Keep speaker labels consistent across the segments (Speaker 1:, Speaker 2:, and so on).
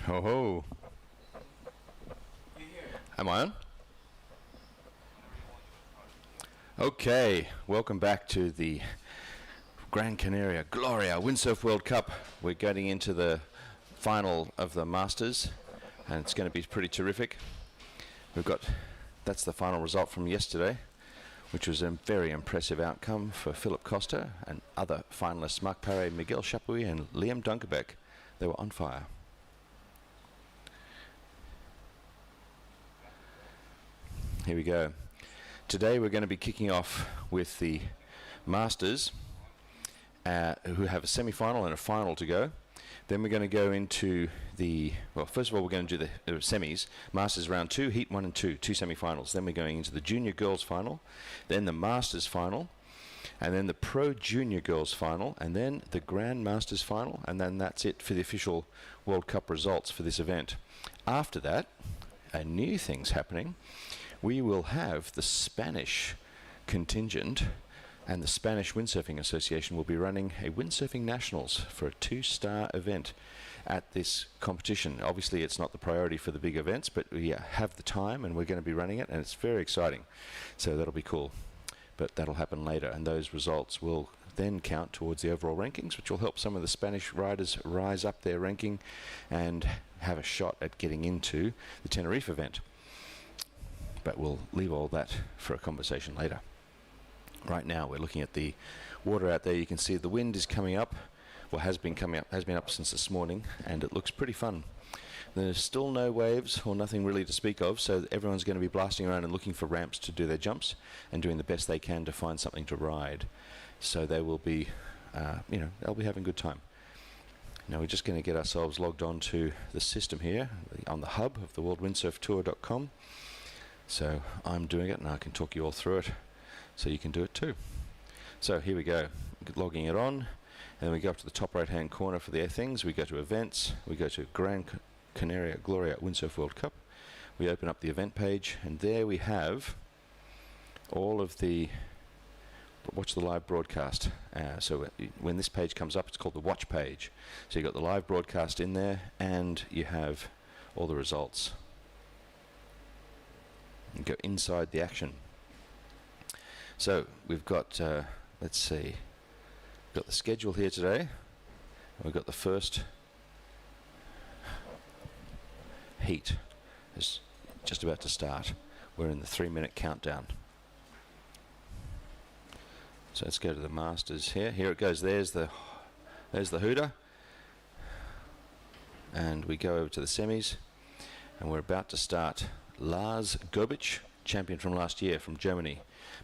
Speaker 1: Ho ho. Am I on? Okay, welcome back to the Gran Canaria, Gloria, Windsurf World Cup. We're getting into the final of the Masters, and it's going to be pretty terrific. That's the final result from yesterday, which was a very impressive outcome for Philip Costa and other finalists, Marc Paré, Miguel Chapuis and Liam Dunkerbeck. They were on fire. Here we go. Today we're going to be kicking off with the Masters, who have a semi-final and a final to go. Then we're going to go into first of all we're going to do the semis, Masters round 2, Heat 1 and 2, two semi-finals. Then we're going into the Junior Girls final, then the Masters final, and then the Pro Junior Girls final, and then the Grand Masters final, and then that's it for the official World Cup results for this event. After that, a new thing's happening. We will have the Spanish contingent, and the Spanish Windsurfing Association will be running a Windsurfing Nationals for a 2-star event at this competition. Obviously it's not the priority for the big events, but we have the time and we're going to be running it, and it's very exciting, so that'll be cool. But that'll happen later, and those results will then count towards the overall rankings, which will help some of the Spanish riders rise up their ranking and have a shot at getting into the Tenerife event. But we'll leave all that for a conversation later. Right now we're looking at the water out there. You can see the wind is coming up, has been up since this morning, and it looks pretty fun. There's still no waves or nothing really to speak of, so everyone's going to be blasting around and looking for ramps to do their jumps and doing the best they can to find something to ride. So they will be, they'll be having a good time. Now we're just going to get ourselves logged on to the system here on the hub of the worldwindsurftour.com. So I'm doing it, and I can talk you all through it, so you can do it too. So here we go, logging it on, and then we go up to the top right hand corner for the things. We go to events, we go to Gran Canaria, Gloria, Windsurf World Cup. We open up the event page, and there we have all of the watch the live broadcast. So when this page comes up, it's called the watch page. So you've got the live broadcast in there, and you have all the results. And go inside the action. So we've got, let's see, we've got the schedule here today. We've got the first heat is just about to start. We're in the 3-minute countdown. So let's go to the Masters here. Here it goes. There's the hooter, and we go over to the semis, and we're about to start. Lars Gobic, champion from last year from Germany.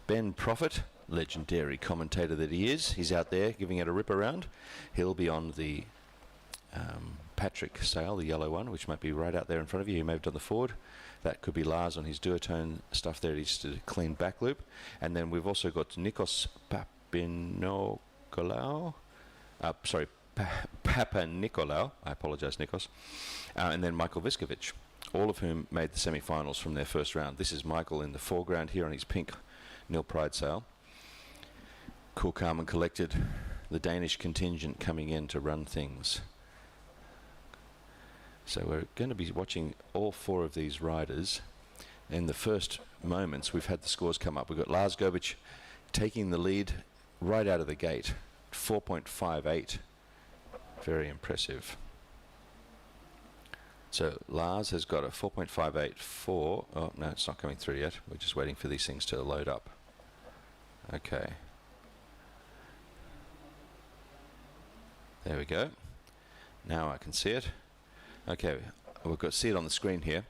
Speaker 1: Ben Prophet, legendary commentator that he is, he's out there giving it a rip around. He'll be on the Patrick sail, the yellow one, which might be right out there in front of you. He may have done the forward. That could be Lars on his duotone stuff there. He's just a clean back loop. And then we've also got Nikos Papanikolaou. Papa Nikolaou. I apologize, Nikos. And then Michael Viskovic, all of whom made the semi-finals from their first round. This is Michael in the foreground here on his pink nil pride sail. Cool, calm and collected. The Danish contingent coming in to run things. So we're going to be watching all 4 of these riders. In the first moments, we've had the scores come up. We've got Lars Gobic taking the lead right out of the gate, 4.58. Very impressive. So Lars has got a 4.584. Oh no, it's not coming through yet. We're just waiting for these things to load up. Okay. There we go. Now I can see it. Okay, we've got to see it on the screen here.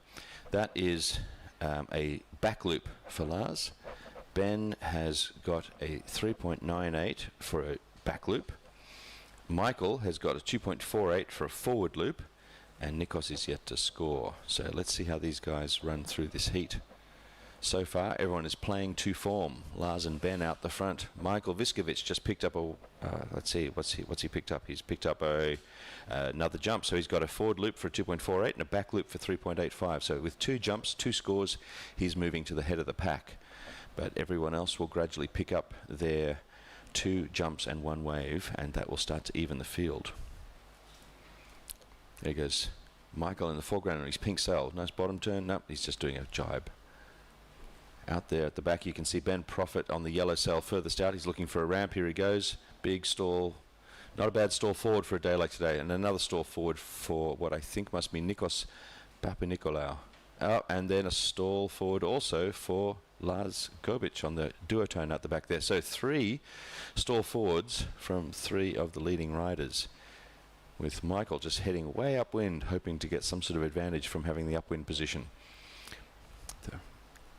Speaker 1: That is a back loop for Lars. Ben has got a 3.98 for a back loop. Michael has got a 2.48 for a forward loop. And Nikos is yet to score. So let's see how these guys run through this heat. So far, everyone is playing to form. Lars and Ben out the front. Michael Viskovic just picked up a, let's see, what's he picked up? He's picked up another jump. So he's got a forward loop for 2.48 and a back loop for 3.85. So with 2 jumps, 2 scores, he's moving to the head of the pack. But everyone else will gradually pick up their 2 jumps and 1 wave, and that will start to even the field. There goes Michael in the foreground on his pink sail. Nice bottom turn. Nope, he's just doing a jibe. Out there at the back you can see Ben Prophet on the yellow sail furthest out. He's looking for a ramp. Here he goes. Big stall. Not a bad stall forward for a day like today. And another stall forward for what I think must be Nikos Papanikolaou. Oh, and then a stall forward also for Lars Gobic on the duotone at the back there. So 3 stall forwards from 3 of the leading riders, with Michael just heading way upwind, hoping to get some sort of advantage from having the upwind position. The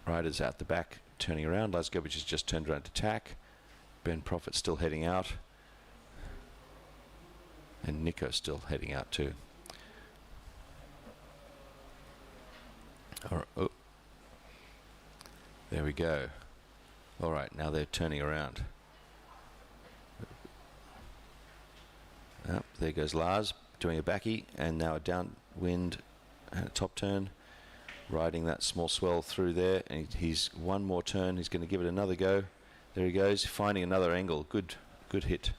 Speaker 1: riders out the back turning around. Lars Gobic has just turned around to tack. Ben Prophet still heading out. And Nico still heading out too. All right. Oh. There we go. All right, now they're turning around. Oh, there goes Lars doing a backy, and now a downwind and a top turn, riding that small swell through there, and he's one more turn. He's going to give it another go. There he goes, finding another angle. Good hit.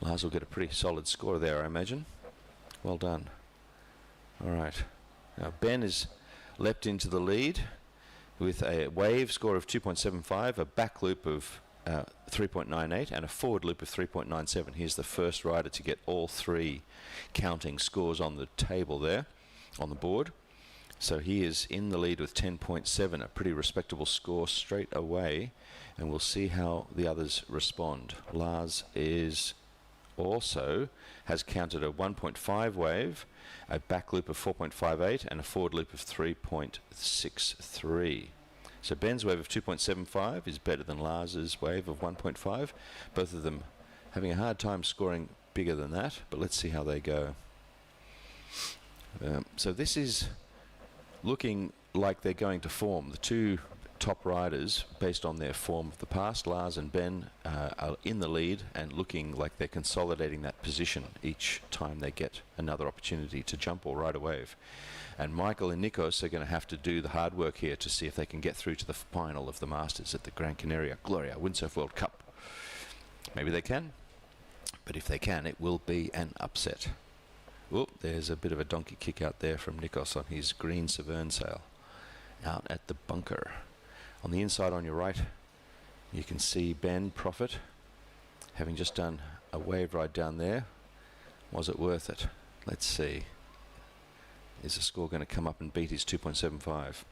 Speaker 1: Lars will get a pretty solid score there, I imagine. Well done. All right. Now Ben is leapt into the lead with a wave score of 2.75, a back loop of 3.98, and a forward loop of 3.97. He's the first rider to get all 3 counting scores on the table there, on the board. So he is in the lead with 10.7, a pretty respectable score straight away, and we'll see how the others respond. Lars is also has counted a 1.5 wave, a back loop of 4.58, and a forward loop of 3.63. So Ben's wave of 2.75 is better than Lars's wave of 1.5. Both of them having a hard time scoring bigger than that, but let's see how they go. So this is looking like they're going to form. The 2 top riders, based on their form of the past, Lars and Ben, are in the lead and looking like they're consolidating that position each time they get another opportunity to jump or ride a wave. And Michael and Nikos are going to have to do the hard work here to see if they can get through to the final of the Masters at the Gran Canaria Gloria Windsurf World Cup. Maybe they can, but if they can, it will be an upset. Oh, there's a bit of a donkey kick out there from Nikos on his green Severn sail out at the bunker. On the inside on your right, you can see Ben Prophet having just done a wave ride down there. Was it worth it? Let's see. Is the score going to come up and beat his 2.75?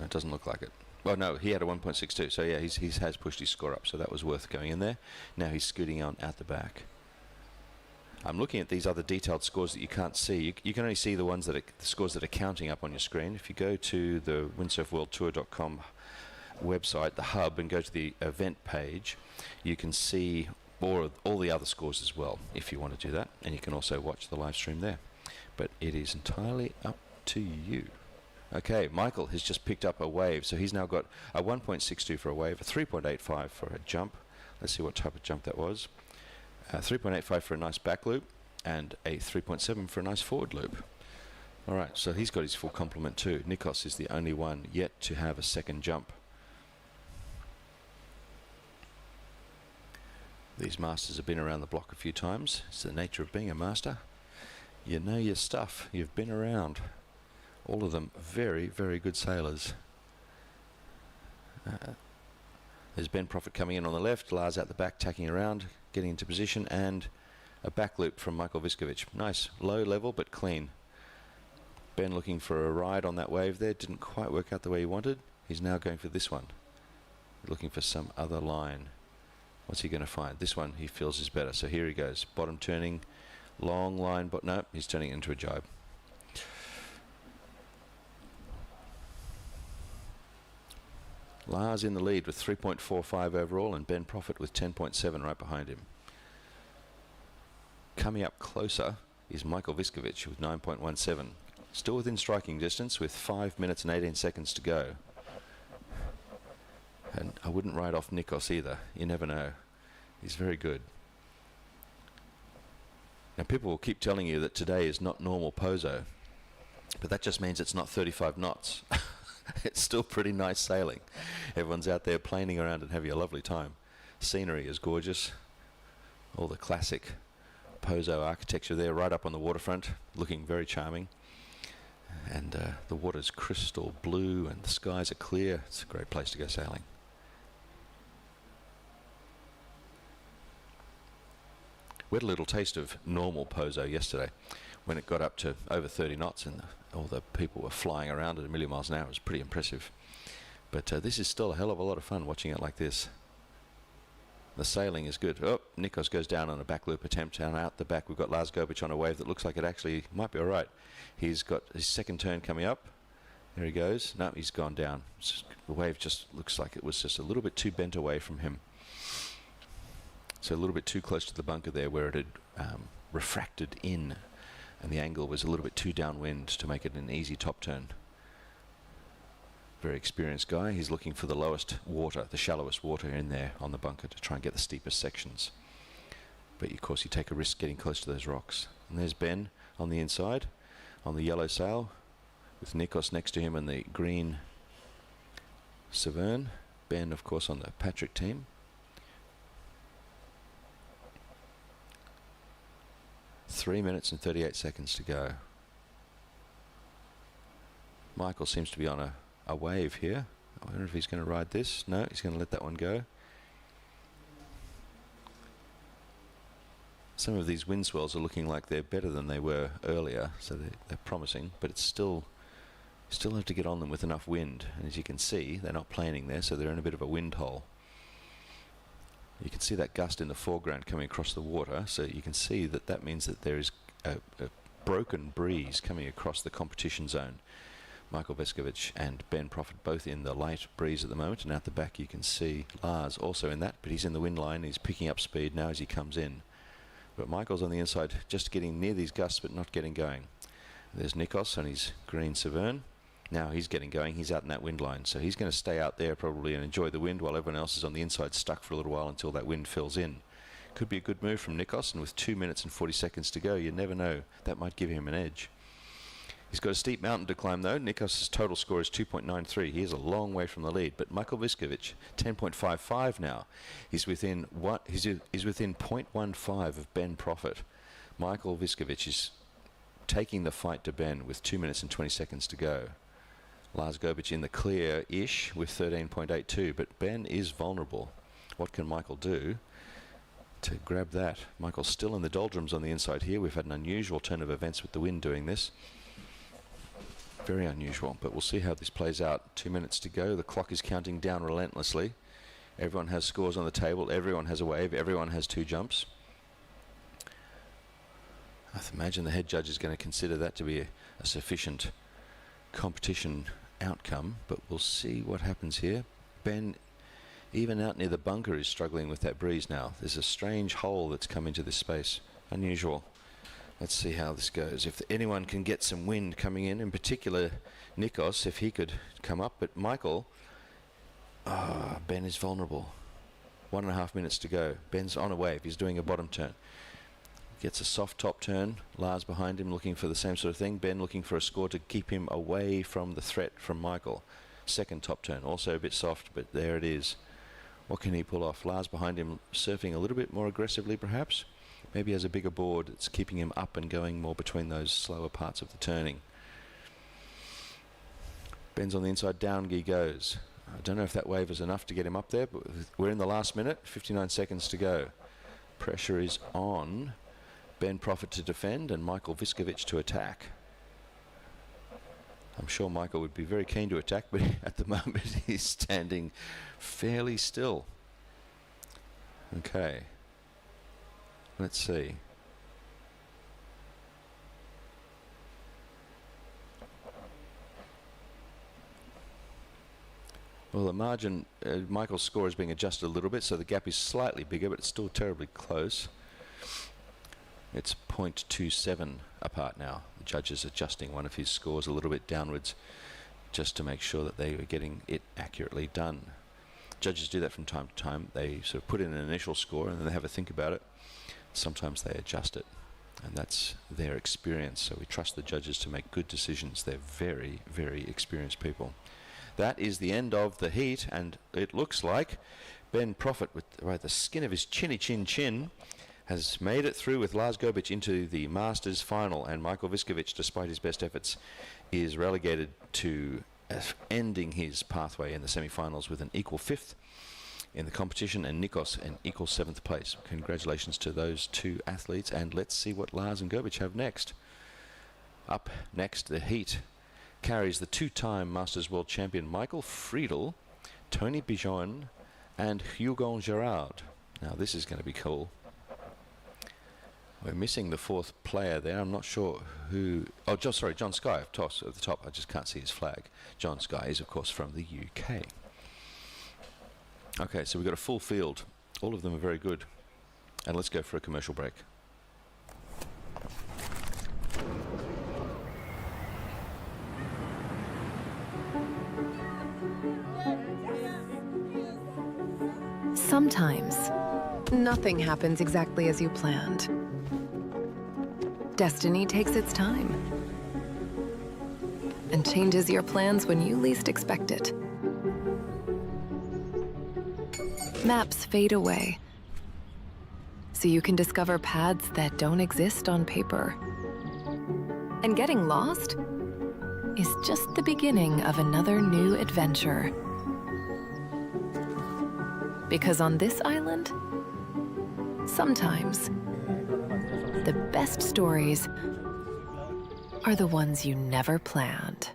Speaker 1: It doesn't look like it. Well, no, he had a 1.62, so yeah, he has pushed his score up, so that was worth going in there. Now he's scooting on at the back. I'm looking at these other detailed scores that you can't see. You can only see the ones that the scores that are counting up on your screen. If you go to the windsurfworldtour.com website, the hub, and go to the event page, you can see all the other scores as well, if you want to do that. And you can also watch the live stream there. But it is entirely up to you. Okay, Michael has just picked up a wave, so he's now got a 1.62 for a wave, a 3.85 for a jump. Let's see what type of jump that was. 3.85 for a nice back loop, and a 3.7 for a nice forward loop. Alright, so he's got his full complement too. Nikos is the only one yet to have a second jump. These masters have been around the block a few times. It's the nature of being a master. You know your stuff. You've been around. All of them very, very good sailors. There's Ben Prophet coming in on the left, Lars out the back tacking around, getting into position, and a back loop from Michael Viskovic. Nice, low level but clean. Ben looking for a ride on that wave there, didn't quite work out the way he wanted. He's now going for this one, looking for some other line. What's he going to find? This one he feels is better, so here he goes. Bottom turning, long line, but no, he's turning it into a jibe. Lars in the lead with 3.45 overall, and Ben Prophet with 10.7 right behind him. Coming up closer is Michael Viskovic with 9.17. Still within striking distance with 5 minutes and 18 seconds to go. And I wouldn't write off Nikos either. You never know. He's very good. Now people will keep telling you that today is not normal POZO, but that just means it's not 35 knots. it's still pretty nice sailing. Everyone's out there planing around and having a lovely time. Scenery is gorgeous. All the classic POZO architecture there right up on the waterfront, looking very charming. And the water's crystal blue and the skies are clear. It's a great place to go sailing. We had a little taste of normal POZO yesterday when it got up to over 30 knots and all the people were flying around at 1,000,000 miles an hour. It was pretty impressive. But this is still a hell of a lot of fun watching it like this. The sailing is good. Oh, Nikos goes down on a back loop attempt, and out the back we've got Lars Gobic on a wave that looks like it actually might be all right. He's got his second turn coming up. There he goes. No, he's gone down. The wave just looks like it was just a little bit too bent away from him. So a little bit too close to the bunker there where it had refracted in, and the angle was a little bit too downwind to make it an easy top turn. Very experienced guy. He's looking for the lowest water, the shallowest water in there on the bunker to try and get the steepest sections. But of course you take a risk getting close to those rocks. And there's Ben on the inside, on the yellow sail, with Nikos next to him and the green Severn. Ben, of course, on the Patrick team. Three minutes and 38 seconds to go. Michael seems to be on a wave here. I wonder if he's going to ride this. No, he's going to let that one go. Some of these wind swells are looking like they're better than they were earlier, so they're promising, but it's still have to get on them with enough wind. And as you can see, they're not planing there, so they're in a bit of a wind hole. You can see that gust in the foreground coming across the water, so you can see that that means that there is a broken breeze coming across the competition zone. Michael Vescovic and Ben Prophet both in the light breeze at the moment, and out the back you can see Lars also in that, but he's in the wind line. He's picking up speed now as he comes in. But Michael's on the inside, just getting near these gusts but not getting going. There's Nikos on his green Severn. Now he's getting going. He's out in that wind line, so he's going to stay out there probably and enjoy the wind while everyone else is on the inside stuck for a little while until that wind fills in. Could be a good move from Nikos, and with 2 minutes and 40 seconds to go, you never know. That might give him an edge. He's got a steep mountain to climb though. Nikos' total score is 2.93. He is a long way from the lead, but Michael Vescovic 10.55 now. He's within he's within 0.15 of Ben Prophet. Michael Vescovic is taking the fight to Ben with 2 minutes and 20 seconds to go. Lars Gobic in the clear-ish with 13.82, but Ben is vulnerable. What can Michael do to grab that? Michael's still in the doldrums on the inside here. We've had an unusual turn of events with the wind doing this. Very unusual, but we'll see how this plays out. 2 minutes to go. The clock is counting down relentlessly. Everyone has scores on the table. Everyone has a wave. Everyone has 2 jumps. I imagine the head judge is going to consider that to be a sufficient competition outcome, but we'll see what happens here. Ben, even out near the bunker, is struggling with that breeze now. There's a strange hole that's come into this space. Unusual. Let's see how this goes. If anyone can get some wind coming in particular Nikos, if he could come up. But Michael, Ben is vulnerable. 1.5 minutes to go. Ben's on a wave. He's doing a bottom turn. Gets a soft top turn. Lars behind him looking for the same sort of thing. Ben looking for a score to keep him away from the threat from Michael. Second top turn. Also a bit soft, but there it is. What can he pull off? Lars behind him surfing a little bit more aggressively perhaps. Maybe has a bigger board that's keeping him up and going more between those slower parts of the turning. Ben's on the inside, down he goes. I don't know if that wave is enough to get him up there, but we're in the last minute, 59 seconds to go. Pressure is on. Ben Prophet to defend and Michael Vescovic to attack. I'm sure Michael would be very keen to attack, but at the moment he's standing fairly still. Okay. Let's see. Well, the margin, Michael's score is being adjusted a little bit, so the gap is slightly bigger, but it's still terribly close. It's 0.27 apart now. The judge is adjusting one of his scores a little bit downwards just to make sure that they are getting it accurately done. Judges do that from time to time. They sort of put in an initial score and then they have a think about it. Sometimes they adjust it, and that's their experience. So we trust the judges to make good decisions. They're very, very experienced people. that is the end of the heat, and it looks like Ben Prophet, with the skin of his chinny chin, has made it through with Lars Gobic into the Masters final, and Michael Viskovic, despite his best efforts, is relegated to ending his pathway in the semi-finals with an equal 5th in the competition, and Nikos an equal 7th place. Congratulations to those two athletes, and let's see what Lars and Gobic have next. Up next, the heat carries the 2-time Masters World Champion Michael Friedel, Tony Bijon, and Hugon Gerard. Now this is going to be cool. We're missing the 4th player there. I'm not sure who. Oh, John Sky of toss at the top. I just can't see his flag. John Sky is, of course, from the UK. Okay, so we've got a full field. All of them are very good. And let's go for a commercial break.
Speaker 2: Sometimes, nothing happens exactly as you planned. Destiny takes its time and changes your plans when you least expect it. Maps fade away, so you can discover paths that don't exist on paper. And getting lost is just the beginning of another new adventure. Because on this island, sometimes the best stories are the ones you never planned.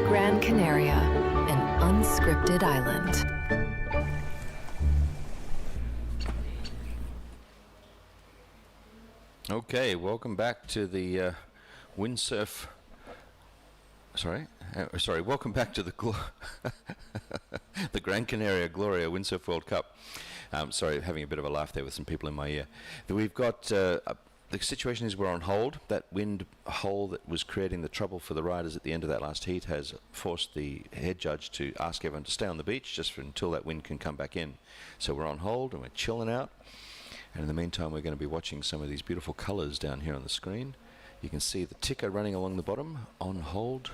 Speaker 2: Gran Canaria, an unscripted island.
Speaker 1: Okay, welcome back to the Windsurf. Welcome back to the the Gran Canaria Gloria Windsurf World Cup. Having a bit of a laugh there with some people in my ear. We've got the situation is we're on hold. That wind hole that was creating the trouble for the riders at the end of that last heat has forced the head judge to ask everyone to stay on the beach just until that wind can come back in. So we're on hold and we're chilling out. And in the meantime, we're going to be watching some of these beautiful colours down here on the screen. You can see the ticker running along the bottom, on hold,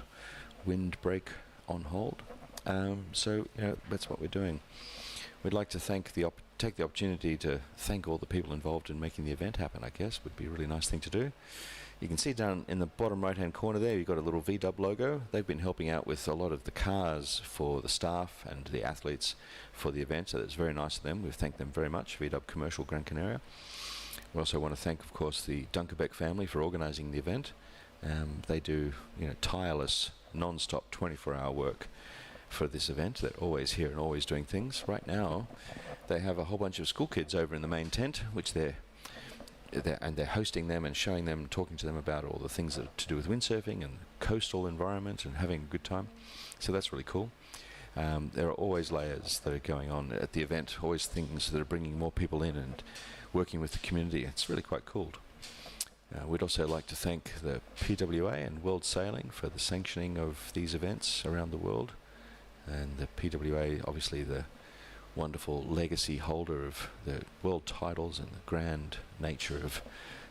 Speaker 1: wind break on hold. That's what we're doing. We'd like to take the opportunity to thank all the people involved in making the event happen, I guess. Would be a really nice thing to do. You can see down in the bottom right-hand corner there, you've got a little VW logo. They've been helping out with a lot of the cars for the staff and the athletes for the event, so that's very nice of them. We thank them very much, VW Commercial Gran Canaria. We also want to thank, of course, the Dunkerbeck family for organising the event. They do, tireless, non-stop, 24-hour work for this event. They're always here and always doing things. Right now, they have a whole bunch of school kids over in the main tent, which they're hosting them and showing them, talking to them about all the things that are to do with windsurfing and coastal environment and having a good time. So that's really cool. There are always layers that are going on at the event, always things that are bringing more people in and working with the community. It's really quite cool. We'd also like to thank the PWA and World Sailing for the sanctioning of these events around the world. And the PWA, obviously the wonderful legacy holder of the world titles and the grand nature of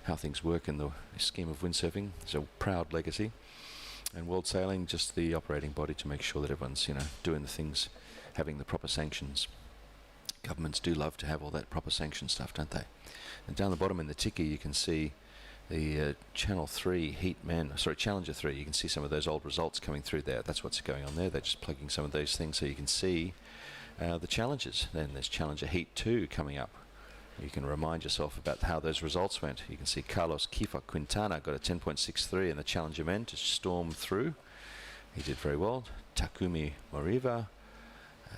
Speaker 1: how things work in the scheme of windsurfing. It's a proud legacy. And World Sailing, just the operating body to make sure that everyone's, doing the things, having the proper sanctions. Governments do love to have all that proper sanction stuff, don't they? And down the bottom in the ticker you can see the Channel 3 Challenger 3. You can see some of those old results coming through there. That's what's going on there. They're just plugging some of those things so you can see the challenges. Then there's Challenger Heat 2 coming up. You can remind yourself about how those results went. You can see Carlos Kifa Quintana got a 10.63 in the Challenger men to storm through. He did very well. Takumi Moriva,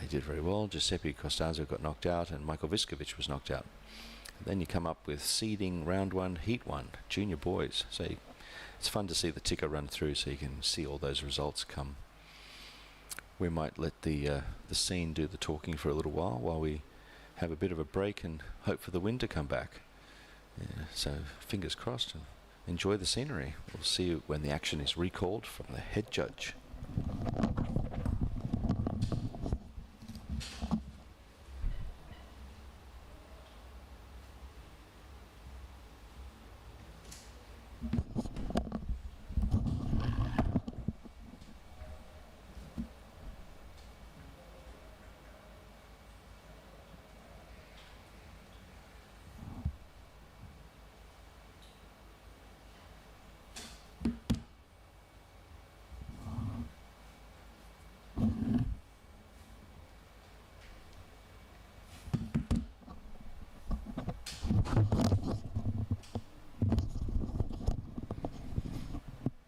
Speaker 1: he did very well. Giuseppe Costanzo got knocked out, and Michael Viskovich was knocked out. Then you come up with seeding round 1, heat 1, junior boys. So it's fun to see the ticker run through so you can see all those results come. We might let the scene do the talking for a little while we have a bit of a break and hope for the wind to come back. Yeah, so fingers crossed and enjoy the scenery. We'll see you when the action is recalled from the head judge.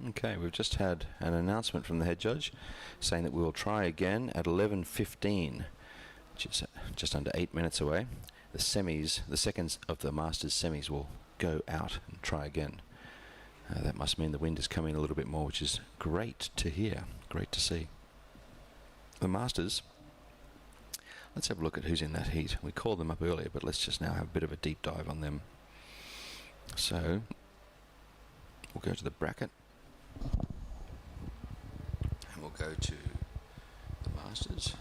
Speaker 1: Okay, we've just had an announcement from the head judge saying that we will try again at 11:15, which is just under 8 minutes away. The semis, the seconds of the Masters semis will go out and try again. That must mean the wind is coming a little bit more, which is great to hear, great to see. The Masters, let's have a look at who's in that heat. We called them up earlier, but let's just now have a bit of a deep dive on them. So, we'll go to the bracket. And we'll go to the Masters,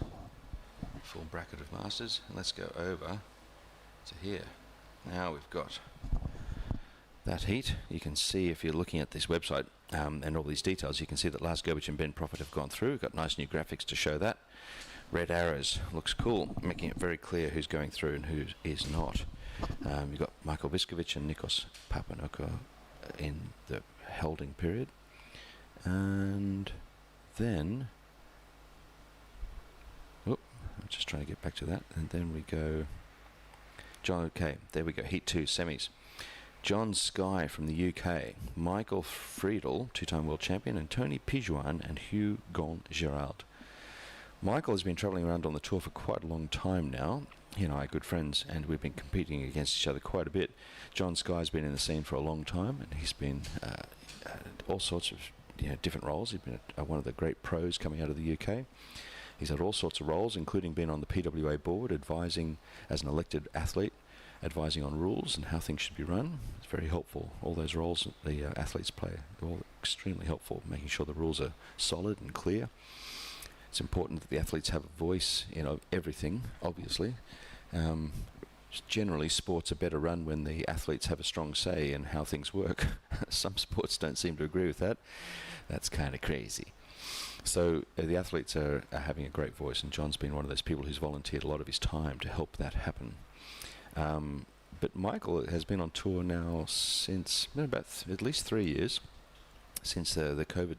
Speaker 1: full bracket of Masters, and let's go over to here. Now we've got that heat. You can see if you're looking at this website and all these details, you can see that Lars Gobich and Ben Prophet have gone through. We've got nice new graphics to show that. Red arrows, looks cool, making it very clear who's going through and who is not. You've got Michael Viskovich and Nikos Papanoko in the holding period. And then, I'm just trying to get back to that. And then we go, okay, there we go, Heat 2, semis. John Sky from the UK, Michael Friedel, two-time world champion, and Tony Pijuan and Hugh Gon-Gerald. Michael has been travelling around on the tour for quite a long time now. He and I are good friends, and we've been competing against each other quite a bit. John Sky's been in the scene for a long time, and he's been all sorts of different roles. He's been one of the great pros coming out of the UK. He's had all sorts of roles, including being on the PWA board, advising as an elected athlete, advising on rules and how things should be run. It's very helpful. All those roles that the athletes play are all extremely helpful, making sure the rules are solid and clear. It's important that the athletes have a voice in everything, obviously. Generally, sports are better run when the athletes have a strong say in how things work. Some sports don't seem to agree with that. That's kind of crazy. So the athletes are having a great voice, and John's been one of those people who's volunteered a lot of his time to help that happen. But Michael has been on tour now since about at least 3 years, since the COVID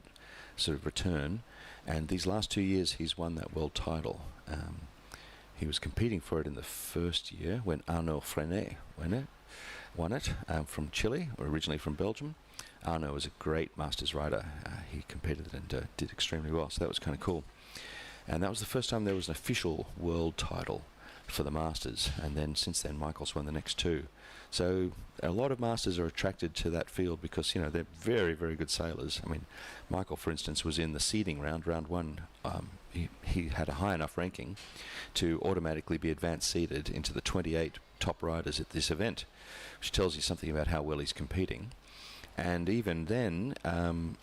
Speaker 1: sort of return, and these last 2 years he's won that world title. He was competing for it in the first year when Arnaud Frenet won it from Chile, or originally from Belgium. Arnaud was a great Masters rider. He competed and did extremely well, so that was kind of cool. And that was the first time there was an official world title for the Masters, and then since then Michael's won the next two. So a lot of Masters are attracted to that field because they're very, very good sailors. I mean, Michael, for instance, was in the seeding round 1 he had a high enough ranking to automatically be advanced seeded into the 28 top riders at this event, which tells you something about how well he's competing. And even then,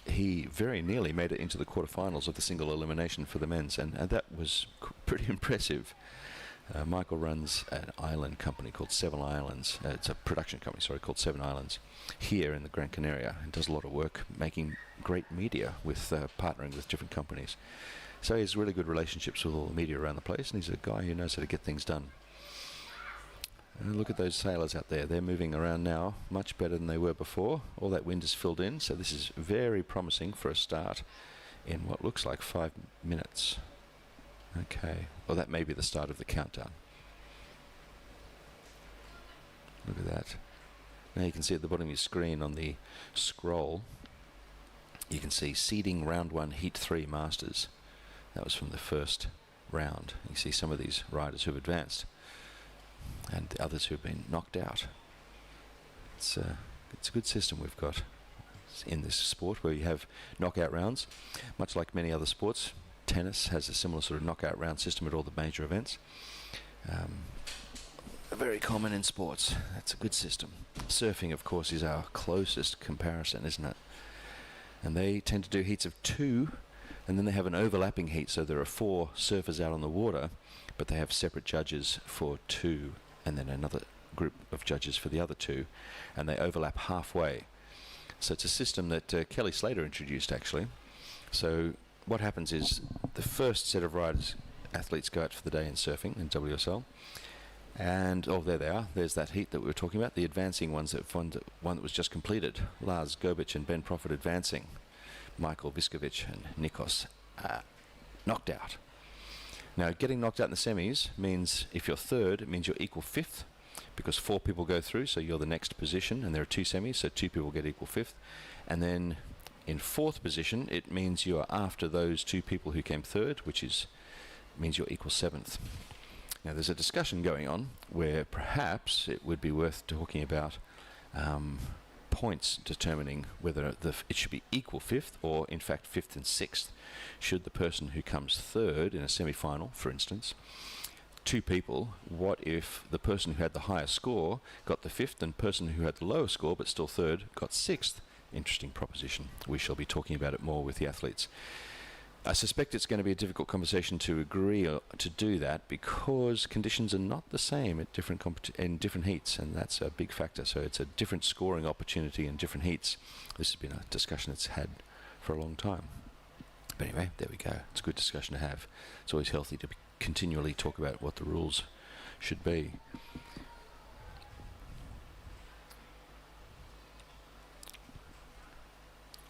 Speaker 1: he very nearly made it into the quarterfinals of the single elimination for the men's, and that was pretty impressive. Michael runs an island company called Seven Islands. It's a production company, sorry, called Seven Islands, here in the Gran Canaria, and does a lot of work making great media with partnering with different companies. So he has really good relationships with all the media around the place, and he's a guy who knows how to get things done. And look at those sailors out there. They're moving around now much better than they were before. All that wind is filled in, so this is very promising for a start in what looks like 5 minutes. Okay, well, that may be the start of the countdown. Look at that. Now you can see at the bottom of your screen on the scroll, you can see seeding round 1, heat 3 masters. That was from the first round. You see some of these riders who've advanced, and the others who've been knocked out. It's a good system we've got in this sport, where you have knockout rounds, much like many other sports. Tennis has a similar sort of knockout round system at all the major events. Very common in sports. That's a good system. Surfing, of course, is our closest comparison, isn't it? And they tend to do heats of 2, and then they have an overlapping heat, so there are 4 surfers out on the water, but they have separate judges for 2, and then another group of judges for the other 2, and they overlap halfway. So it's a system that Kelly Slater introduced, actually. So what happens is the first set of athletes go out for the day in surfing in WSL, and there they are. There's that heat that we were talking about, the advancing ones, one that was just completed. Lars Gobic and Ben Profit advancing. Michael Viskovic and Nikos knocked out. Now, getting knocked out in the semis means, if you're third, it means you're equal 5th, because 4 people go through, so you're the next position, and there are 2 semis, so 2 people get equal 5th. And then in 4th position, it means you are after those 2 people who came third, which means you're equal 7th. Now, there's a discussion going on where perhaps it would be worth talking about points determining whether it should be equal 5th or, in fact, 5th and 6th. Should the person who comes third in a semi-final, for instance, 2 people, what if the person who had the higher score got the 5th and the person who had the lower score but still third got 6th? Interesting proposition. We shall be talking about it more with the athletes. I suspect it's going to be a difficult conversation to agree to do that, because conditions are not the same at in different heats, and that's a big factor. So it's a different scoring opportunity in different heats. This has been a discussion that's had for a long time. But anyway, there we go. It's a good discussion to have. It's always healthy to continually talk about what the rules should be.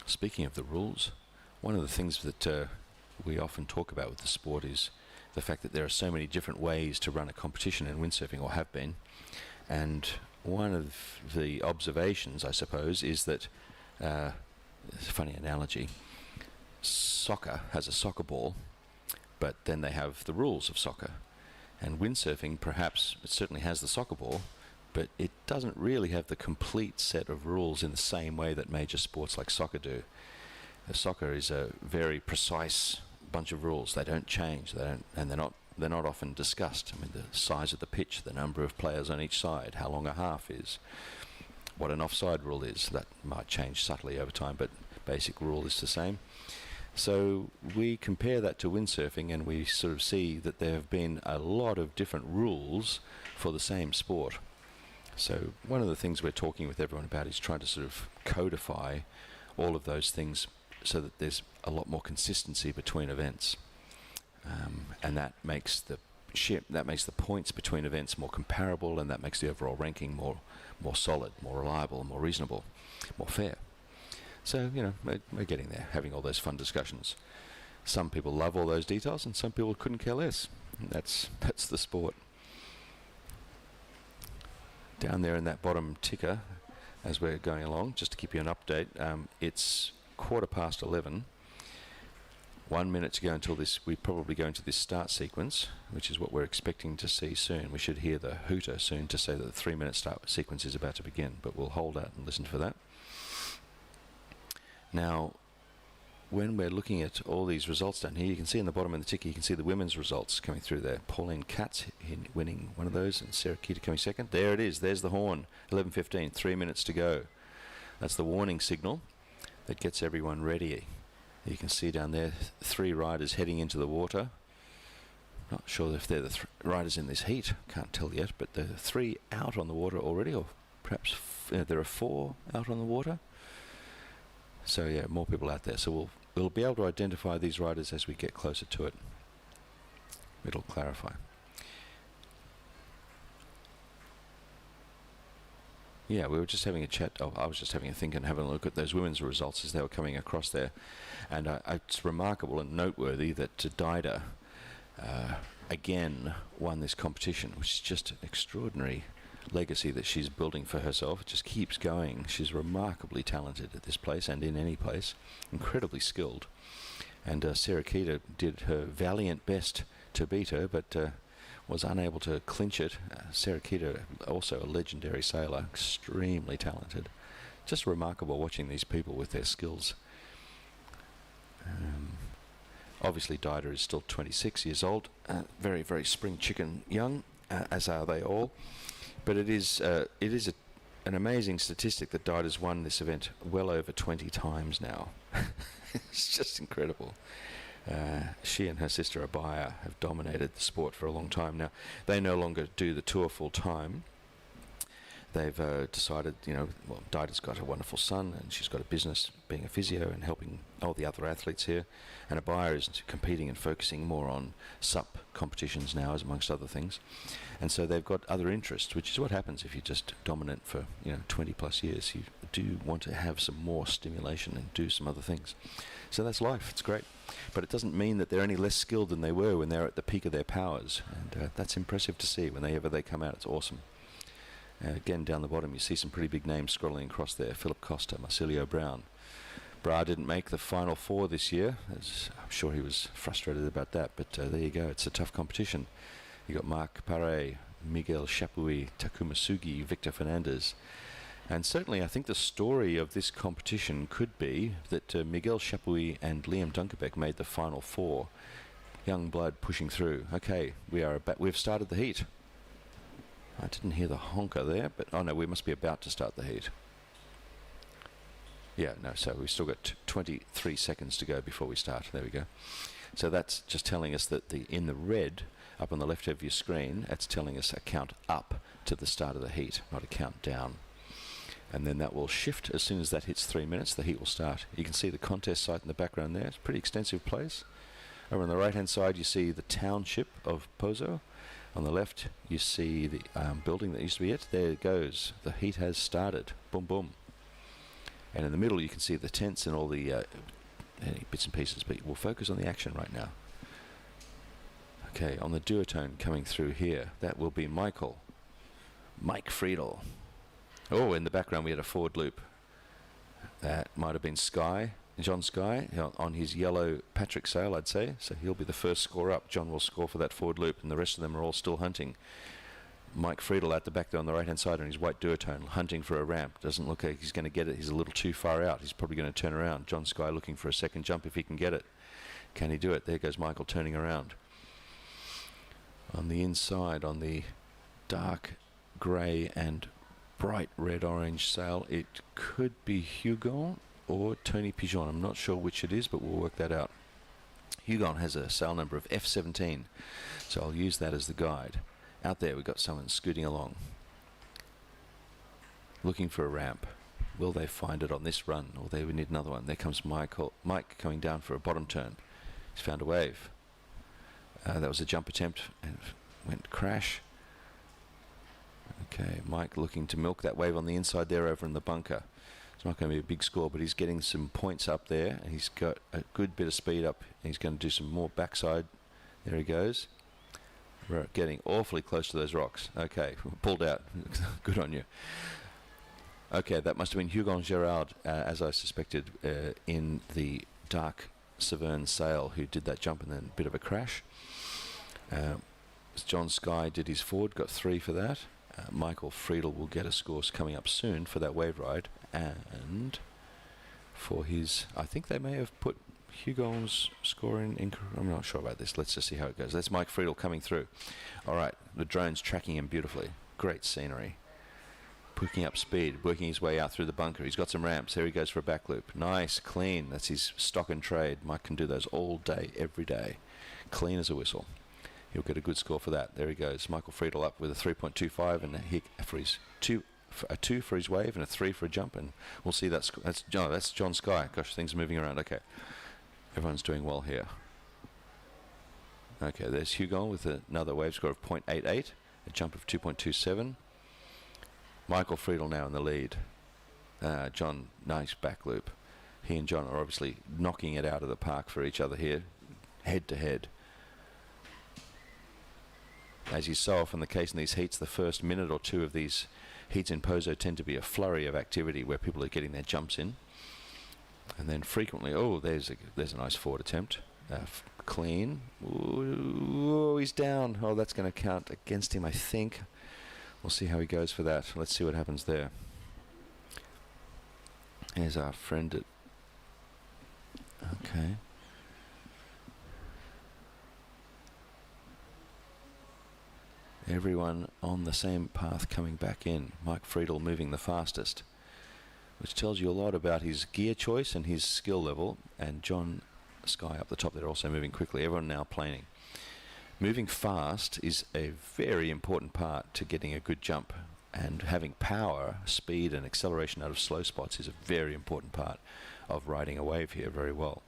Speaker 1: Speaking of the rules, one of the things that we often talk about with the sport is the fact that there are so many different ways to run a competition in windsurfing, or have been. And one of the observations, I suppose, is that, it's a funny analogy, soccer has a soccer ball, but then they have the rules of soccer. And windsurfing, perhaps, it certainly has the soccer ball, but it doesn't really have the complete set of rules in the same way that major sports like soccer do. Soccer is a very precise bunch of rules. They don't change. And they're not often discussed. I mean, the size of the pitch, the number of players on each side, how long a half is, what an offside rule is. That might change subtly over time, but basic rule is the same. So we compare that to windsurfing, and we sort of see that there have been a lot of different rules for the same sport. So one of the things we're talking with everyone about is trying to sort of codify all of those things so that there's a lot more consistency between events, and that makes the points between events more comparable, and that makes the overall ranking more solid, more reliable, more reasonable, more fair. So, you know, we're getting there, having all those fun discussions. Some people love all those details, and some people couldn't care less. That's the sport. Down there in that bottom ticker, as we're going along, just to keep you an update, it's 11:15. 1 minute to go until we probably go into this start sequence, which is what we're expecting to see soon. We should hear the hooter soon to say that the 3-minute start sequence is about to begin, but we'll hold out and listen for that. Now, when we're looking at all these results down here, you can see in the bottom of the ticker, you can see the women's results coming through there. Pauline Katz winning one of those, and Sarah Kita coming second. There it is. There's the horn. 11:15. 3 minutes to go. That's the warning signal that gets everyone ready. You can see down there 3 riders heading into the water. Not sure if they're the riders in this heat. Can't tell yet, but there are 3 out on the water already, or perhaps there are 4 out on the water. So yeah, more people out there. So we'll be able to identify these riders as we get closer to it. It'll clarify. Yeah, we were just having a chat. Oh, I was just having a think and having a look at those women's results as they were coming across there. And it's remarkable and noteworthy that Dida again won this competition, which is just an extraordinary legacy that she's building for herself. It just keeps going. She's remarkably talented at this place and in any place, incredibly skilled. And Sarah Kita did her valiant best to beat her, but was unable to clinch it. Sarah Kita, also a legendary sailor, extremely talented. Just remarkable watching these people with their skills. Obviously Dida is still 26 years old, very, very spring chicken young, as are they all. But it is an amazing statistic that Dida's won this event well over 20 times now. It's just incredible. She and her sister Abaya have dominated the sport for a long time now. They no longer do the tour full time. They've decided, well, Dida's got a wonderful son, and she's got a business being a physio and helping all the other athletes here. And Abaya is competing and focusing more on SUP competitions now, as amongst other things. And so they've got other interests, which is what happens if you're just dominant for 20 plus years. You do want to have some more stimulation and do some other things. So that's life. It's great. But it doesn't mean that they're any less skilled than they were when they're at the peak of their powers. And that's impressive to see whenever they come out. It's awesome. Again, down the bottom, you see some pretty big names scrolling across there. Philip Costa, Marcelio Brown. Bra didn't make the final 4 this year. I'm sure he was frustrated about that, but there you go. It's a tough competition. You got Marc Paré, Miguel Chapuis, Takuma Sugi, Victor Fernandez. And certainly I think the story of this competition could be that Miguel Chapuis and Liam Dunkerbeck made the final 4. Young blood pushing through. Okay, we've started the heat. I didn't hear the honker there, but oh no, we must be about to start the heat. Yeah, no, so we've still got 23 seconds to go before we start. There we go. So that's just telling us that in the red, up on the left of your screen, that's telling us a count up to the start of the heat, not a count down. And then that will shift as soon as that hits 3 minutes, the heat will start. You can see the contest site in the background there. It's a pretty extensive place. Over on the right-hand side, you see the township of POZO. On the left, you see the building that used to be it. There it goes. The heat has started. Boom, boom. And in the middle, you can see the tents and all the bits and pieces, but we'll focus on the action right now. Okay, on the duotone coming through here, that will be Mike Friedel. Oh, in the background, we had a forward loop. That might have been John Sky, on his yellow Patrick sail, I'd say. So he'll be the first score up. John will score for that forward loop, and the rest of them are all still hunting. Mike Friedel out the back there on the right-hand side on his white duotone, hunting for a ramp. Doesn't look like he's going to get it. He's a little too far out. He's probably going to turn around. John Sky looking for a second jump if he can get it. Can he do it? There goes Michael turning around. On the inside, on the dark grey and bright red-orange sail, it could be Hugon or Tony Pigeon. I'm not sure which it is, but we'll work that out. Hugon has a sail number of F17, so I'll use that as the guide. Out there we've got someone scooting along, looking for a ramp. Will they find it on this run, or they would need another one? There comes Mike coming down for a bottom turn. He's found a wave. That was a jump attempt and went crash. Okay, Mike looking to milk that wave on the inside there over in the bunker. It's not going to be a big score, but he's getting some points up there, and he's got a good bit of speed up. He's going to do some more backside. There he goes. We're getting awfully close to those rocks. Okay, pulled out. Good on you. Okay, that must have been Hugon Gerard, as I suspected, in the dark Severn sail, who did that jump and then a bit of a crash. John Sky did his forward, got 3 for that. Michael Friedel will get a score coming up soon for that wave ride, and for his, I think they may have put Hugon's scoring. I'm not sure about this. Let's just see how it goes. That's Mike Friedel coming through. All right, the drone's tracking him beautifully. Great scenery. Picking up speed, working his way out through the bunker. He's got some ramps. There he goes for a back loop. Nice, clean. That's his stock and trade. Mike can do those all day, every day. Clean as a whistle. He'll get a good score for that. There he goes. Michael Friedel up with a 3.25 and a hit for his a 2 for his wave and a 3 for a jump. And we'll see that's John Sky. Gosh, things are moving around. Okay. Everyone's doing well here. Okay, there's Hugon with another wave score of 0.88, a jump of 2.27. Michael Friedel now in the lead. John, nice back loop. He and John are obviously knocking it out of the park for each other here, head to head. As is so often the case in these heats, the first minute or two of these heats in POZO tend to be a flurry of activity where people are getting their jumps in. And then frequently, oh, there's a nice forward attempt. Clean. Ooh, he's down. Oh, that's going to count against him, I think. We'll see how he goes for that. Let's see what happens there. Here's our friend at... Okay. Everyone on the same path coming back in. Mike Friedel moving the fastest, which tells you a lot about his gear choice and his skill level. And John Sky up the top, they're also moving quickly. Everyone now planing. Moving fast is a very important part to getting a good jump, and having power, speed and acceleration out of slow spots is a very important part of riding a wave here very well.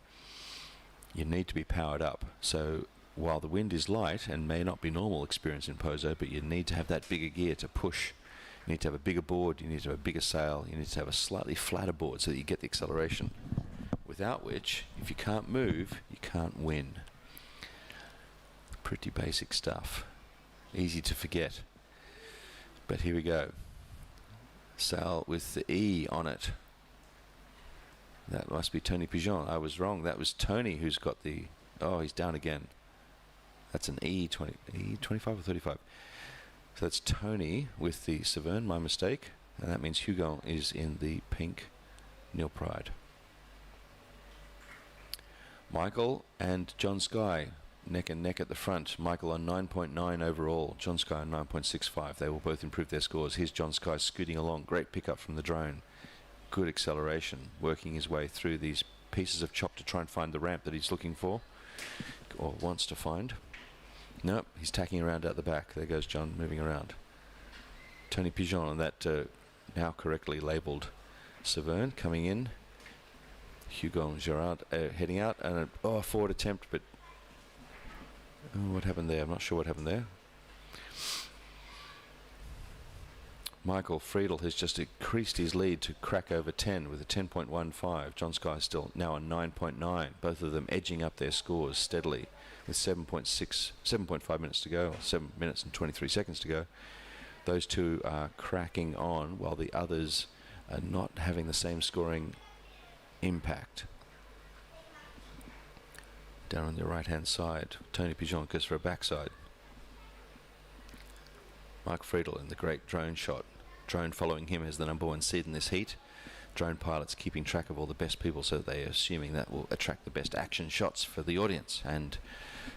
Speaker 1: You need to be powered up. So while the wind is light and may not be normal experience in POZO, but you need to have that bigger gear to push. You need to have a bigger board, you need to have a bigger sail, you need to have a slightly flatter board so that you get the acceleration. Without which, if you can't move, you can't win. Pretty basic stuff. Easy to forget. But here we go. Sail with the E on it. That must be Tony Pigeon. I was wrong. That was Tony who's got the... Oh, he's down again. That's an E20, E25 or 35. So that's Tony with the Severn, my mistake. And that means Hugon is in the pink Neil Pride. Michael and John Sky neck and neck at the front. Michael on 9.9 overall. John Sky on 9.65. They will both improve their scores. Here's John Sky scooting along. Great pickup from the drone. Good acceleration. Working his way through these pieces of chop to try and find the ramp that he's looking for. Or wants to find. Nope, he's tacking around out the back. There goes John moving around. Tony Pigeon on that now correctly labelled Severn coming in. Hugon Gerard heading out. And a forward attempt, but... Oh, what happened there? I'm not sure what happened there. Michael Friedel has just increased his lead to crack over 10 with a 10.15. John Sky still now on 9.9. Both of them edging up their scores steadily with 7.5 minutes to go, or 7 minutes and 23 seconds to go. Those two are cracking on while the others are not having the same scoring impact. Down on the right-hand side, Tony Pigeon goes for a backside. Mike Friedel in the great drone shot. Drone following him as the #1 seed in this heat. Drone pilots keeping track of all the best people, so they're assuming that will attract the best action shots for the audience, and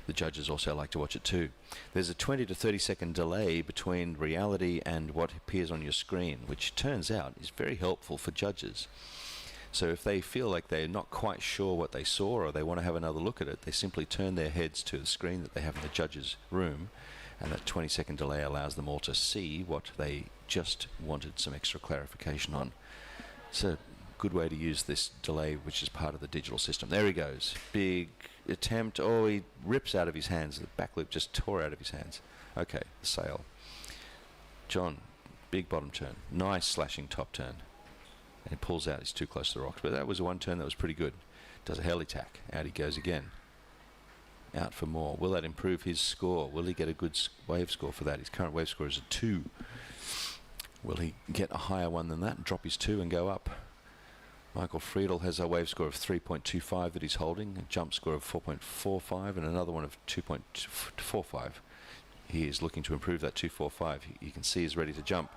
Speaker 1: the judges also like to watch it too. There's a 20 to 30 second delay between reality and what appears on your screen, which turns out is very helpful for judges. So if they feel like they're not quite sure what they saw, or they want to have another look at it, they simply turn their heads to the screen that they have in the judges' room, and that 20-second delay allows them all to see what they just wanted some extra clarification on. It's a good way to use this delay, which is part of the digital system. There he goes. Big attempt. Oh, he rips out of his hands. The back loop just tore out of his hands. Okay, the sail. John, big bottom turn. Nice slashing top turn. And he pulls out. He's too close to the rocks. But that was one turn that was pretty good. Does a heli tack. Out he goes again. Out for more. Will that improve his score? Will he get a good wave score for that? His current wave score is a 2. Will he get a higher one than that and drop his 2 and go up? Michael Friedel has a wave score of 3.25 that he's holding, a jump score of 4.45 and another one of 2.45. He is looking to improve that 2.45. You can see he's ready to jump.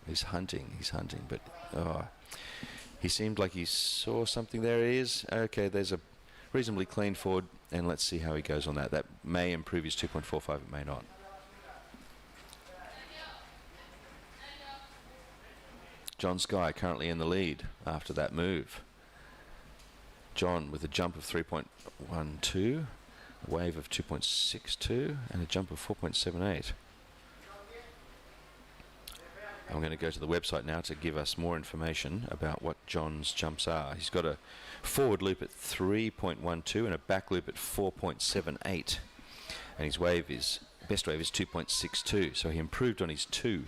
Speaker 1: He's hunting, but he seemed like he saw something. There he is. Okay, there's a reasonably clean forward, and let's see how he goes on that. That may improve his 2.45, it may not. John Sky currently in the lead after that move. John with a jump of 3.12, a wave of 2.62, and a jump of 4.78. I'm going to go to the website now to give us more information about what John's jumps are. He's got a forward loop at 3.12 and a back loop at 4.78. And his best wave is 2.62, so he improved on his 2.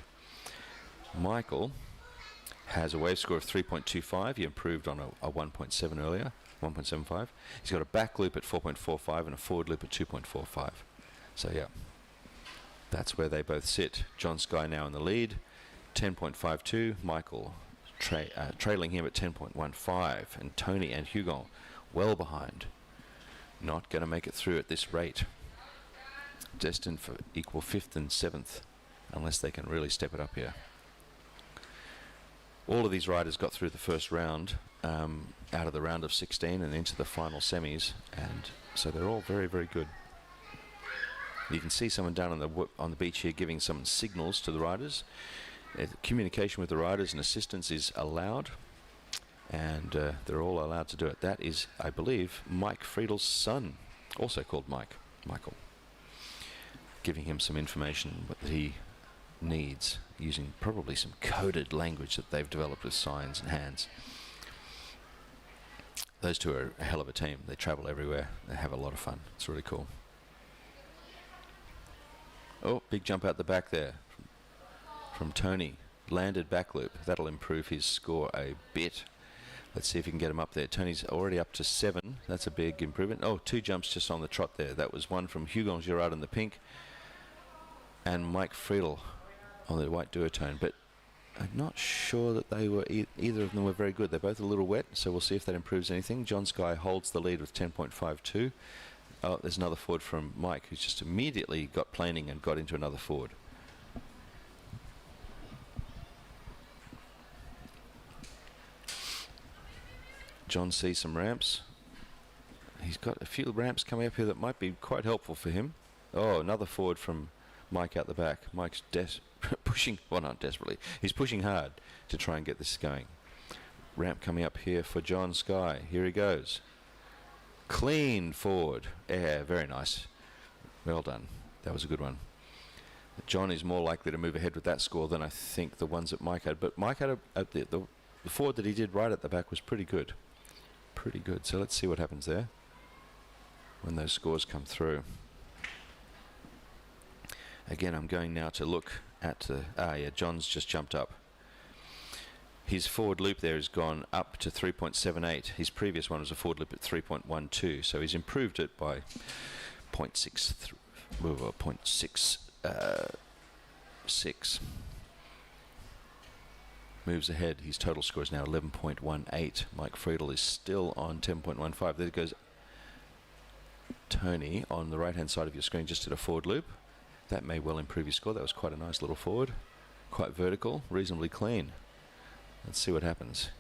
Speaker 1: Michael has a wave score of 3.25. He improved on a 1.7 earlier, 1.75. He's got a back loop at 4.45 and a forward loop at 2.45. So yeah, that's where they both sit. John Sky now in the lead, 10.52. Michael trailing him at 10.15, and Tony and Hugon well behind. Not going to make it through at this rate. Destined for equal 5th and 7th, unless they can really step it up here. All of these riders got through the first round, out of the round of 16 and into the final semis, and so they're all very, very good. You can see someone down on the beach here giving some signals to the riders. Communication with the riders and assistance is allowed, and they're all allowed to do it. That is, I believe, Mike Friedel's son, also called Michael, giving him some information that he needs, using probably some coded language that they've developed with signs and hands. Those two are a hell of a team. They travel everywhere. They have a lot of fun. It's really cool. Oh, big jump out the back there from Tony. Landed back loop. That'll improve his score a bit. Let's see if he can get him up there. Tony's already up to 7. That's a big improvement. Oh, 2 jumps just on the trot there. That was one from Hugon Girard in the pink and Mike Friedel on the white duotone. But I'm not sure that they were either of them were very good. They're both a little wet, so we'll see if that improves anything. John Sky holds the lead with 10.52. Oh, there's another forward from Mike, who's just immediately got planing and got into another forward. John sees some ramps. He's got a few ramps coming up here that might be quite helpful for him. Oh, another forward from Mike out the back. Mike's pushing, well, not desperately. He's pushing hard to try and get this going. Ramp coming up here for John Sky. Here he goes. Clean forward. Yeah, very nice. Well done. That was a good one. John is more likely to move ahead with that score than I think the ones that Mike had. But Mike had the forward that he did right at the back was pretty good. Pretty good. So let's see what happens there when those scores come through. Again, I'm going now to look at the... yeah, John's just jumped up. His forward loop there has gone up to 3.78. His previous one was a forward loop at 3.12, so he's improved it by 0.6. Moves ahead. His total score is now 11.18. Mike Friedel is still on 10.15. There goes Tony on the right-hand side of your screen, just did a forward loop. That may well improve your score. That was quite a nice little forward. Quite vertical, reasonably clean. Let's see what happens.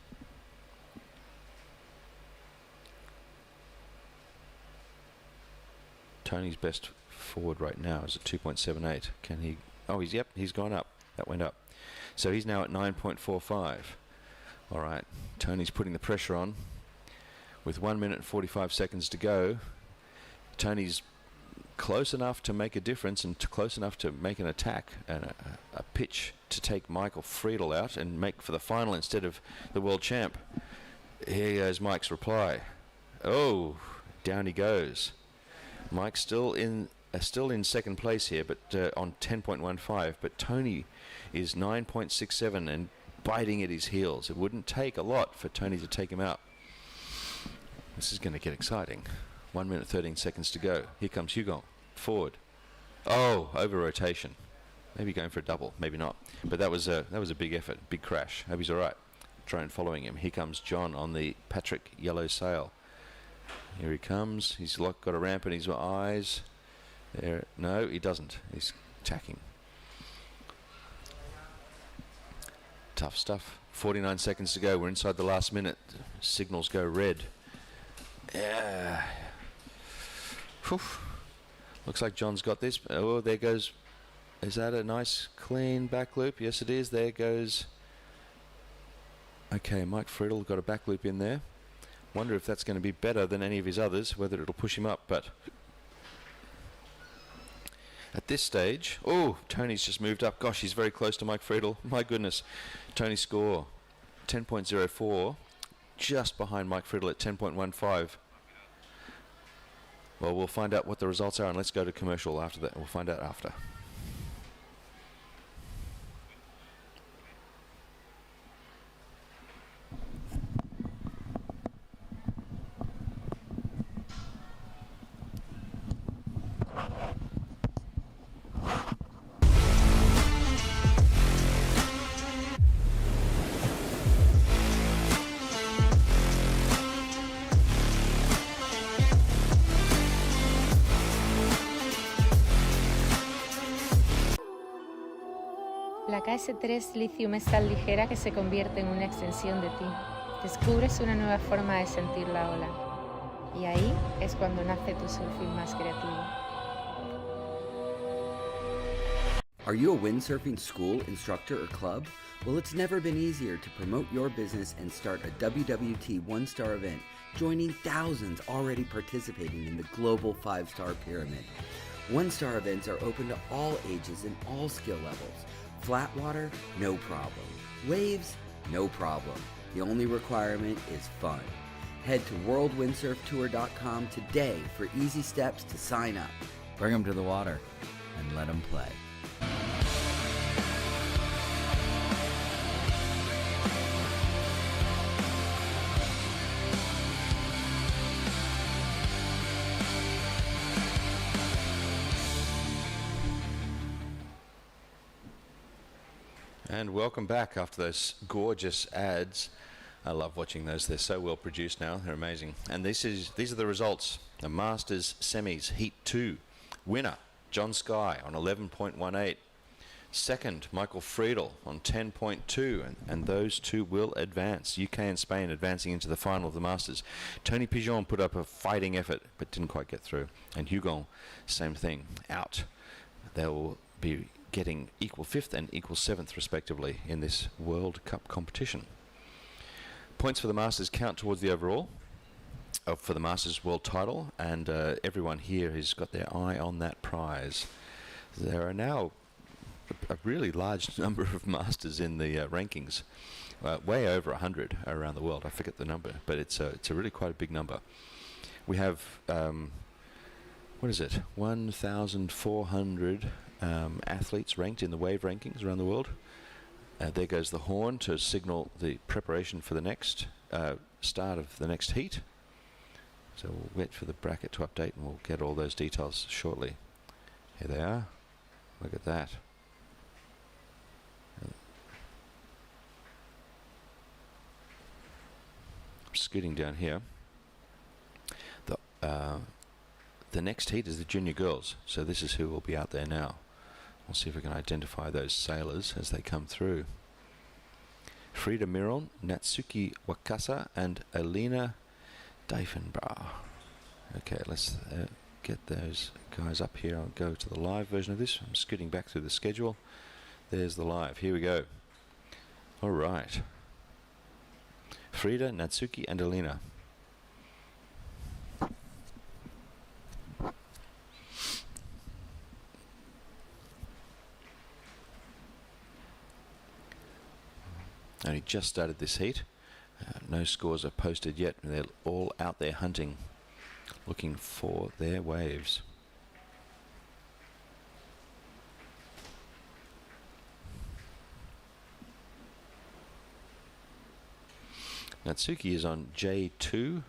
Speaker 1: Tony's best forward right now is at 2.78. Can he... Oh, he's gone up. That went up. So he's now at 9.45. All right, Tony's putting the pressure on. With 1 minute and 45 seconds to go, Tony's close enough to make a difference and close enough to make an attack and a pitch to take Michael Friedel out and make for the final instead of the world champ. Here goes Mike's reply. Oh, down he goes. Mike's still in second place here, but on 10.15. But Tony is 9.67 and biting at his heels. It wouldn't take a lot for Tony to take him out. This is going to get exciting. 1 minute 13 seconds to go. Here comes Hugon. Forward. Oh, over rotation. Maybe going for a double. Maybe not. But that was a big effort. Big crash. Hope he's all right. Drone following him. Here comes John on the Patrick yellow sail. Here he comes. He's got a ramp in his eyes. There. No, he doesn't. He's tacking. Tough stuff. 49 seconds to go. We're inside the last minute. Signals go red. Yeah. Whew. Looks like John's got this. Oh, there goes. Is that a nice clean back loop? Yes, it is. There goes. Okay, Mike Friedel got a back loop in there. Wonder if that's going to be better than any of his others, whether it'll push him up, but at this stage, oh, Tony's just moved up. Gosh, he's very close to Mike Friedel. My goodness. Tony's score, 10.04, just behind Mike Friedel at 10.15. Well, we'll find out what the results are, and let's go to commercial after that. We'll find out after.
Speaker 3: La KS3 Lithium es tan ligera que se convierte en una extensión de ti. Descubres una nueva forma de sentir la ola. Y ahí es cuando nace tu surfing más creativo.
Speaker 4: Are you a windsurfing school, instructor, or club? Well, it's never been easier to promote your business and start a WWT one-star event, joining thousands already participating in the global 5-star pyramid. One-star events are open to all ages and all skill levels. Flat water? No problem. Waves? No problem. The only requirement is fun. Head to worldwindsurftour.com today for easy steps to sign up. Bring them to the water and let them play.
Speaker 1: And welcome back after those gorgeous ads. I love watching those. They're so well produced now. They're amazing. And these are the results. The Masters Semis Heat 2. Winner, John Sky on 11.18. Second, Michael Friedel on 10.2. And those two will advance. UK and Spain advancing into the final of the Masters. Tony Pigeon put up a fighting effort, but didn't quite get through. And Hugon, same thing, out. They'll be getting equal 5th and equal 7th respectively in this World Cup competition. Points for the Masters count towards the overall for the Masters World title, and everyone here has got their eye on that prize. There are now a really large number of Masters in the rankings, way over 100 around the world. I forget the number, but it's a really quite a big number. We have what is it, 1,400 athletes ranked in the wave rankings around the world. There goes the horn to signal the preparation for the next start of the next heat. So we'll wait for the bracket to update and we'll get all those details shortly. Here they are. Look at that. I'm scooting down here. The next heat is the junior girls, so this is who will be out there now. We'll see if we can identify those sailors as they come through. Frida Miron, Natsuki Wakasa, and Alina Diefenbauer. Okay, let's get those guys up here. I'll go to the live version of this. I'm scooting back through the schedule. There's the live. Here we go. All right. Frida, Natsuki, and Alina. Only just started this heat. No scores are posted yet. They're all out there hunting, looking for their waves. Natsuki is on J2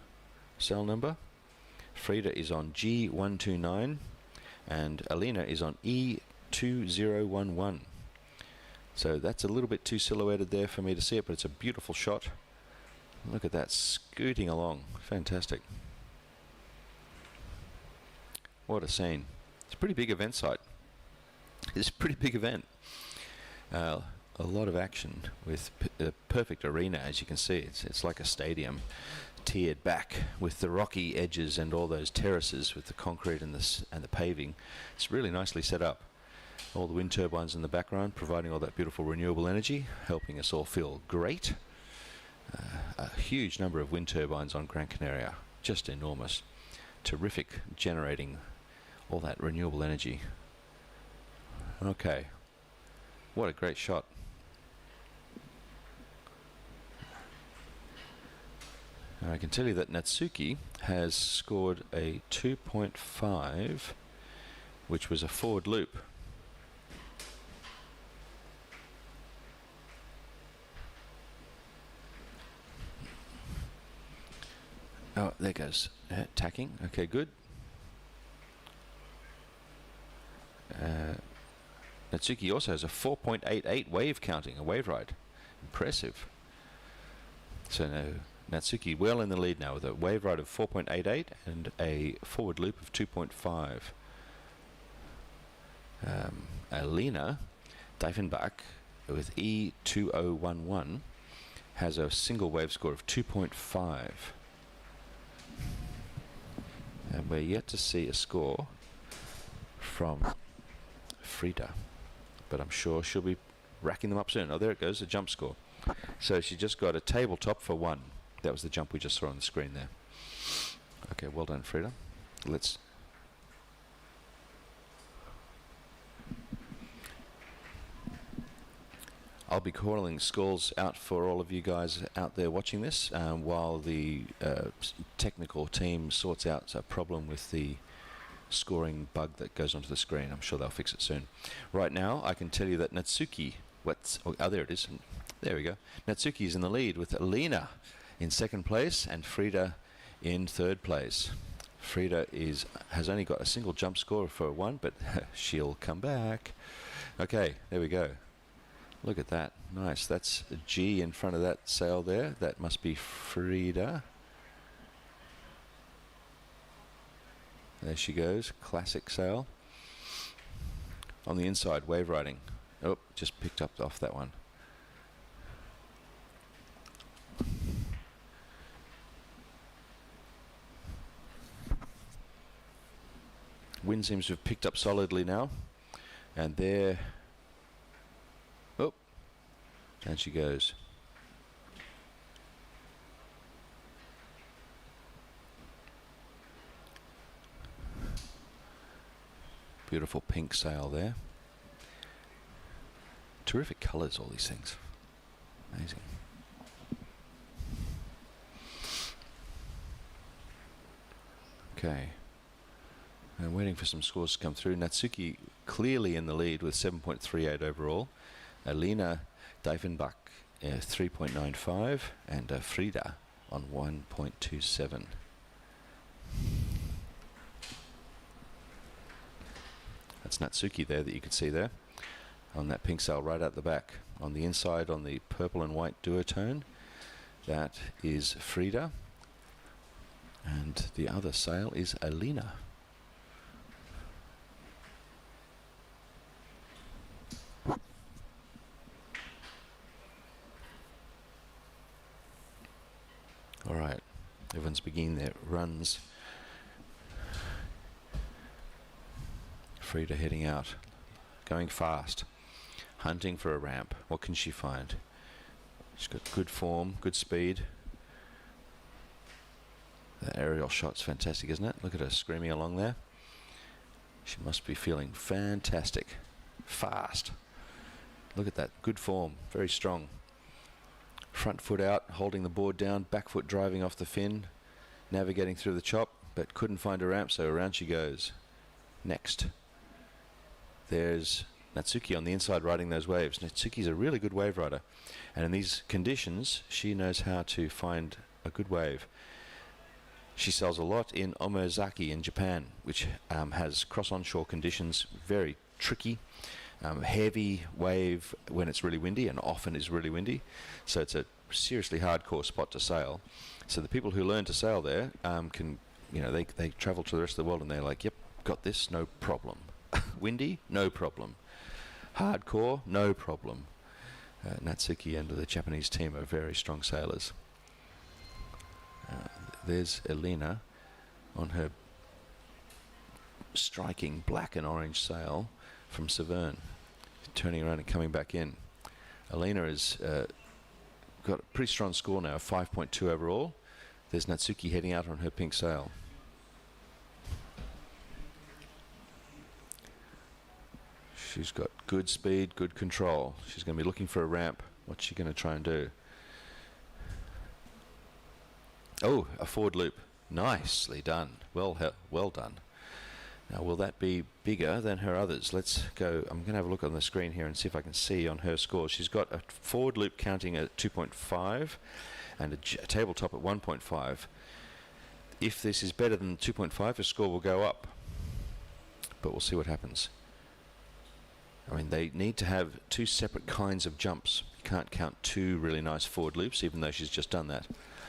Speaker 1: cell number. Frida is on G129. And Alina is on E2011. So that's a little bit too silhouetted there for me to see it, but it's a beautiful shot. Look at that, scooting along. Fantastic. What a scene. It's a pretty big event site. It's a pretty big event. A lot of action with a perfect arena, as you can see. It's like a stadium. tiered back with the rocky edges and all those terraces with the concrete and the paving. It's really nicely set up. All the wind turbines in the background providing all that beautiful renewable energy, helping us all feel great. A huge number of wind turbines on Gran Canaria, just enormous. Terrific, generating all that renewable energy. Okay, what a great shot. I can tell you that Natsuki has scored a 2.5, which was a forward loop. Oh, there goes. Tacking. Okay, good. Natsuki also has a 4.88 wave counting, a wave ride. Impressive. So now Natsuki well in the lead now with a wave ride of 4.88 and a forward loop of 2.5. Alina Diefenbach with E2011 has a single wave score of 2.5. And we're yet to see a score from Frida, but I'm sure she'll be racking them up soon. Oh, there it goes, a jump score. So she just got a tabletop for 1. That was the jump we just saw on the screen there. Okay, well done, Frida. Let's... I'll be calling scores out for all of you guys out there watching this while the technical team sorts out a problem with the scoring bug that goes onto the screen. I'm sure they'll fix it soon. Right now, I can tell you that Natsuki... oh, there it is. There we go. Natsuki is in the lead with Alina in second place and Frida in third place. Frida has only got a single jump score for 1, but she'll come back. Okay, there we go. Look at that. Nice. That's a G in front of that sail there. That must be Frida. There she goes. Classic sail. On the inside, wave riding. Oh, just picked up off that one. Wind seems to have picked up solidly now. And there... and she goes. Beautiful pink sail there. Terrific colours, all these things. Amazing. Okay. I'm waiting for some scores to come through. Natsuki clearly in the lead with 7.38 overall. Alina Diefenbach 3.95 and Frida on 1.27. That's Natsuki there that you can see there on that pink sail right out the back. On the inside on the purple and white duotone, that is Frida, and the other sail is Alina. Alright, everyone's beginning their runs. Frida heading out, going fast, hunting for a ramp. What can she find? She's got good form, good speed. The aerial shot's fantastic, isn't it? Look at her screaming along there. She must be feeling fantastic. Fast. Look at that, good form, very strong. Front foot out, holding the board down, back foot driving off the fin, navigating through the chop, but couldn't find a ramp, so around she goes. Next. There's Natsuki on the inside riding those waves. Natsuki's a really good wave rider, and in these conditions, she knows how to find a good wave. She sells a lot in Omozaki in Japan, which has cross-onshore conditions, very tricky. Heavy wave when it's really windy, and often is really windy, so it's a seriously hardcore spot to sail. So the people who learn to sail there can, you know, they travel to the rest of the world and they're like, yep, got this, no problem. Windy, no problem. Hardcore, no problem. Natsuki and the Japanese team are very strong sailors. there's Elena on her striking black and orange sail from Severn, turning around and coming back in. Elena has got a pretty strong score now, 5.2 overall. There's Natsuki heading out on her pink sail. She's got good speed, good control. She's going to be looking for a ramp. What's she going to try and do? Oh, a forward loop. Nicely done. Well done. Now, will that be bigger than her others? Let's go. I'm going to have a look on the screen here and see if I can see on her score. She's got a forward loop counting at 2.5 and a tabletop at 1.5. If this is better than 2.5, her score will go up. But we'll see what happens. I mean, they need to have two separate kinds of jumps. You can't count two really nice forward loops, even though she's just done that.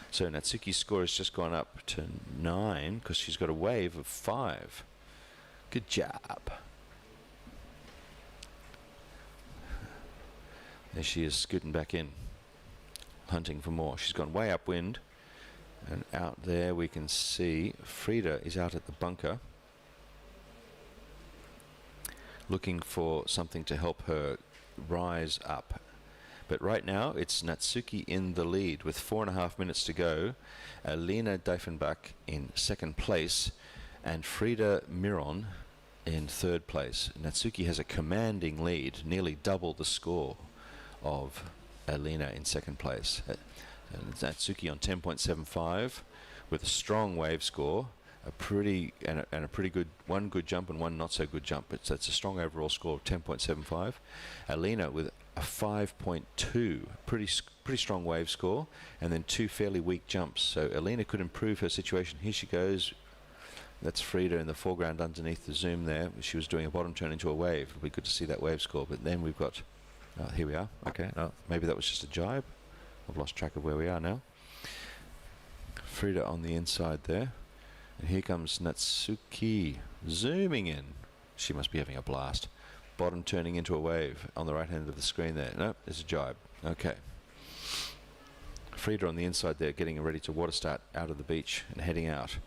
Speaker 1: So Natsuki's score has just gone up to 9 because she's got a wave of 5. Good job. There she is, scooting back in, hunting for more. She's gone way upwind, and out there we can see Frida is out at the bunker, looking for something to help her rise up. But right now it's Natsuki in the lead with 4.5 minutes to go. Alina Diefenbach in second place and Frida Miron in third place. Natsuki has a commanding lead, nearly double the score of Alina in second place. Natsuki on 10.75 with a strong wave score, a pretty good one good jump and one not so good jump. That's a strong overall score of 10.75. Alina with a 5.2, pretty strong wave score, and then two fairly weak jumps. So Alina could improve her situation. Here she goes. That's Frida in the foreground underneath the zoom there. She was doing a bottom turn into a wave. It'll be good to see that wave score. But then we've got, here we are. Okay, maybe that was just a jibe. I've lost track of where we are now. Frida on the inside there. And here comes Natsuki zooming in. She must be having a blast. Bottom turning into a wave on the right hand of the screen there. Nope, there's a jibe. Okay. Frida on the inside there, getting ready to water start out of the beach and heading out.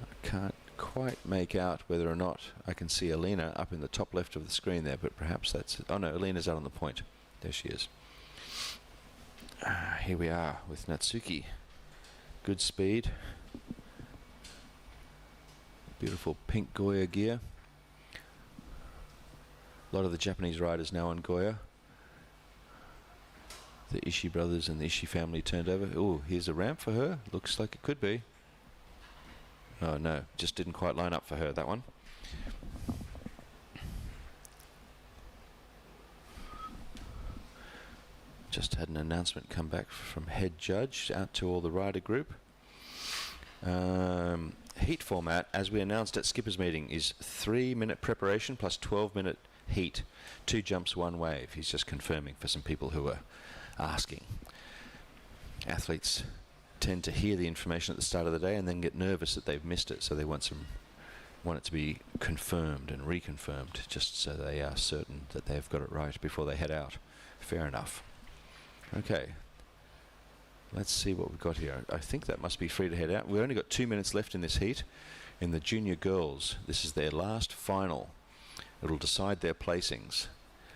Speaker 1: I can't quite make out whether or not I can see Alina up in the top left of the screen there, but perhaps that's... Oh no, Alina's out on the point. There she is. Here we are with Natsuki. Good speed. Beautiful pink Goya gear. A lot of the Japanese riders now on Goya. The Ishii brothers and the Ishii family turned over. Oh, here's a ramp for her. Looks like it could be. Oh no, just didn't quite line up for her, that one. Just had an announcement come back from head judge out to all the rider group. Heat format, as we announced at Skipper's meeting, is 3-minute preparation plus 12-minute heat. 2 jumps, 1 wave. He's just confirming for some people who are asking. Athletes tend to hear the information at the start of the day and then get nervous that they've missed it, so they want it to be confirmed and reconfirmed, just so they are certain that they've got it right before they head out. Fair enough. Okay. Let's see what we've got here. I think that must be free to head out. We've only got 2 minutes left in this heat. In the junior girls, this is their last final. It'll decide their placings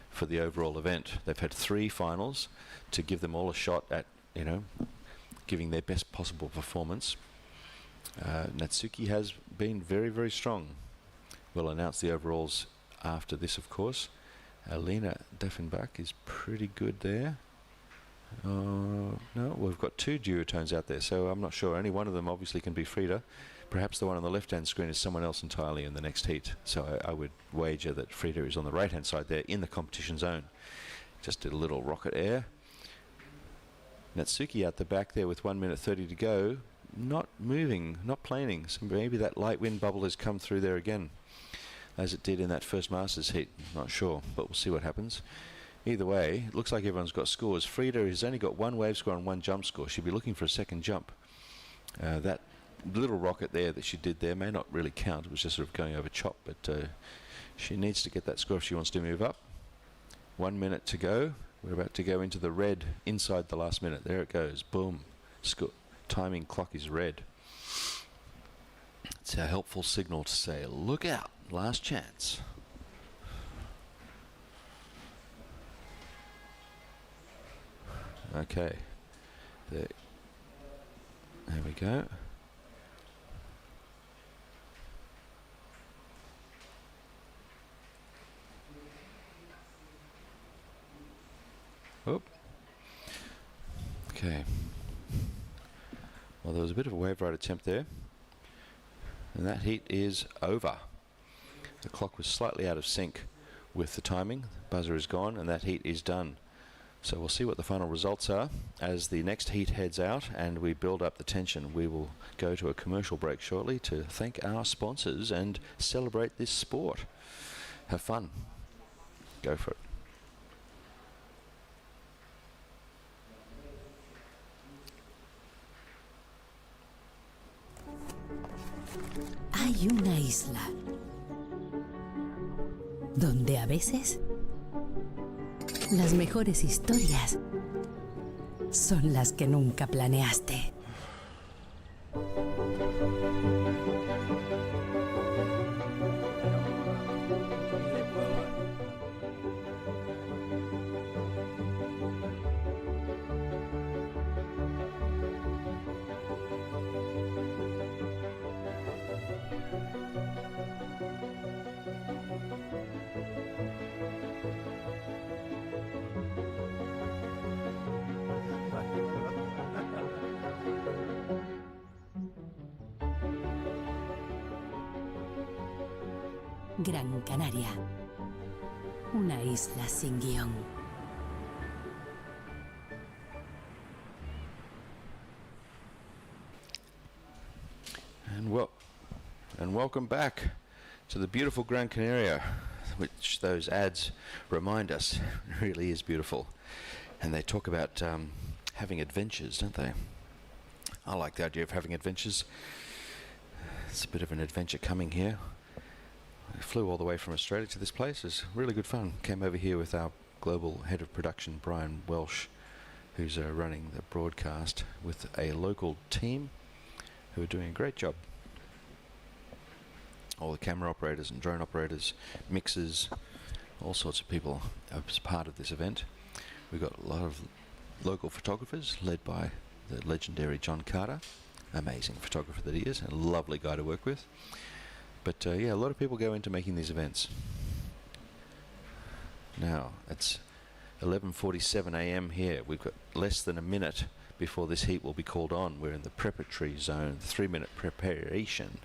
Speaker 1: for the overall event. They've had 3 finals to give them all a shot at, giving their best possible performance. Natsuki has been very, very strong. We'll announce the overalls after this, of course. Alina Diefenbach is pretty good there. No, we've got 2 duotones out there, so I'm not sure. Only one of them obviously can be Frida. Perhaps the one on the left-hand screen is someone else entirely in the next heat. So I would wager that Frida is on the right-hand side there in the competition zone. Just did a little rocket air. Natsuki out the back there with 1 minute 30 to go. Not moving, not planing. So maybe that light wind bubble has come through there again, as it did in that first Masters heat. Not sure, but we'll see what happens. Either way, it looks like everyone's got scores. Frida has only got 1 wave score and 1 jump score. She'll be looking for a second jump. That little rocket there that she did there may not really count. It was just sort of going over chop, but she needs to get that score if she wants to move up. 1 minute to go. We're about to go into the red inside the last minute. There it goes. Boom. timing clock is red. It's a helpful signal to say, look out, last chance. Okay, there we go. Oop. Okay. Well, there was a bit of a wave ride attempt there, and that heat is over. The clock was slightly out of sync with the timing. The buzzer is gone, and that heat is done. So we'll see what the final results are as the next heat heads out and we build up the tension. We will go to a commercial break shortly to thank our sponsors and celebrate this sport. Have fun. Go for it.
Speaker 5: Hay una isla donde a veces las mejores historias son las que nunca planeaste. Gran Canaria, una isla sin guión.
Speaker 1: And welcome back to the beautiful Gran Canaria, which those ads remind us really is beautiful. And they talk about having adventures, don't they? I like the idea of having adventures. It's a bit of an adventure coming here. I flew all the way from Australia to this place. It was really good fun. Came over here with our global head of production, Brian Welsh, who's running the broadcast with a local team who are doing a great job. All the camera operators and drone operators, mixers, all sorts of people as part of this event. We've got a lot of local photographers led by the legendary John Carter. Amazing photographer that he is, and a lovely guy to work with. But yeah, a lot of people go into making these events. Now, it's 11:47 a.m. here. We've got less than a minute before this heat will be called on. We're in the preparatory zone, 3-minute preparation.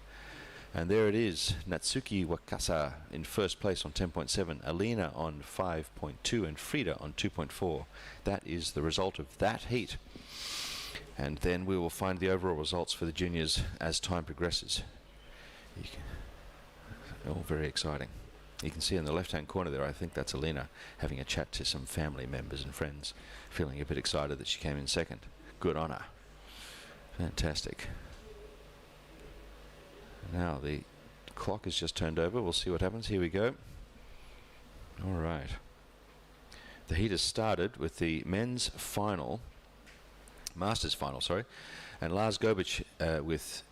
Speaker 1: And there it is, Natsuki Wakasa in first place on 10.7, Alina on 5.2, and Frida on 2.4. That is the result of that heat. And then we will find the overall results for the juniors as time progresses. All very exciting. You can see in the left-hand corner there, I think that's Alina having a chat to some family members and friends, feeling a bit excited that she came in second. Good on her. Fantastic. Now the clock has just turned over. We'll see what happens. Here we go. All right. The heat has started with the men's final, Masters final, sorry. And Lars Gobich with,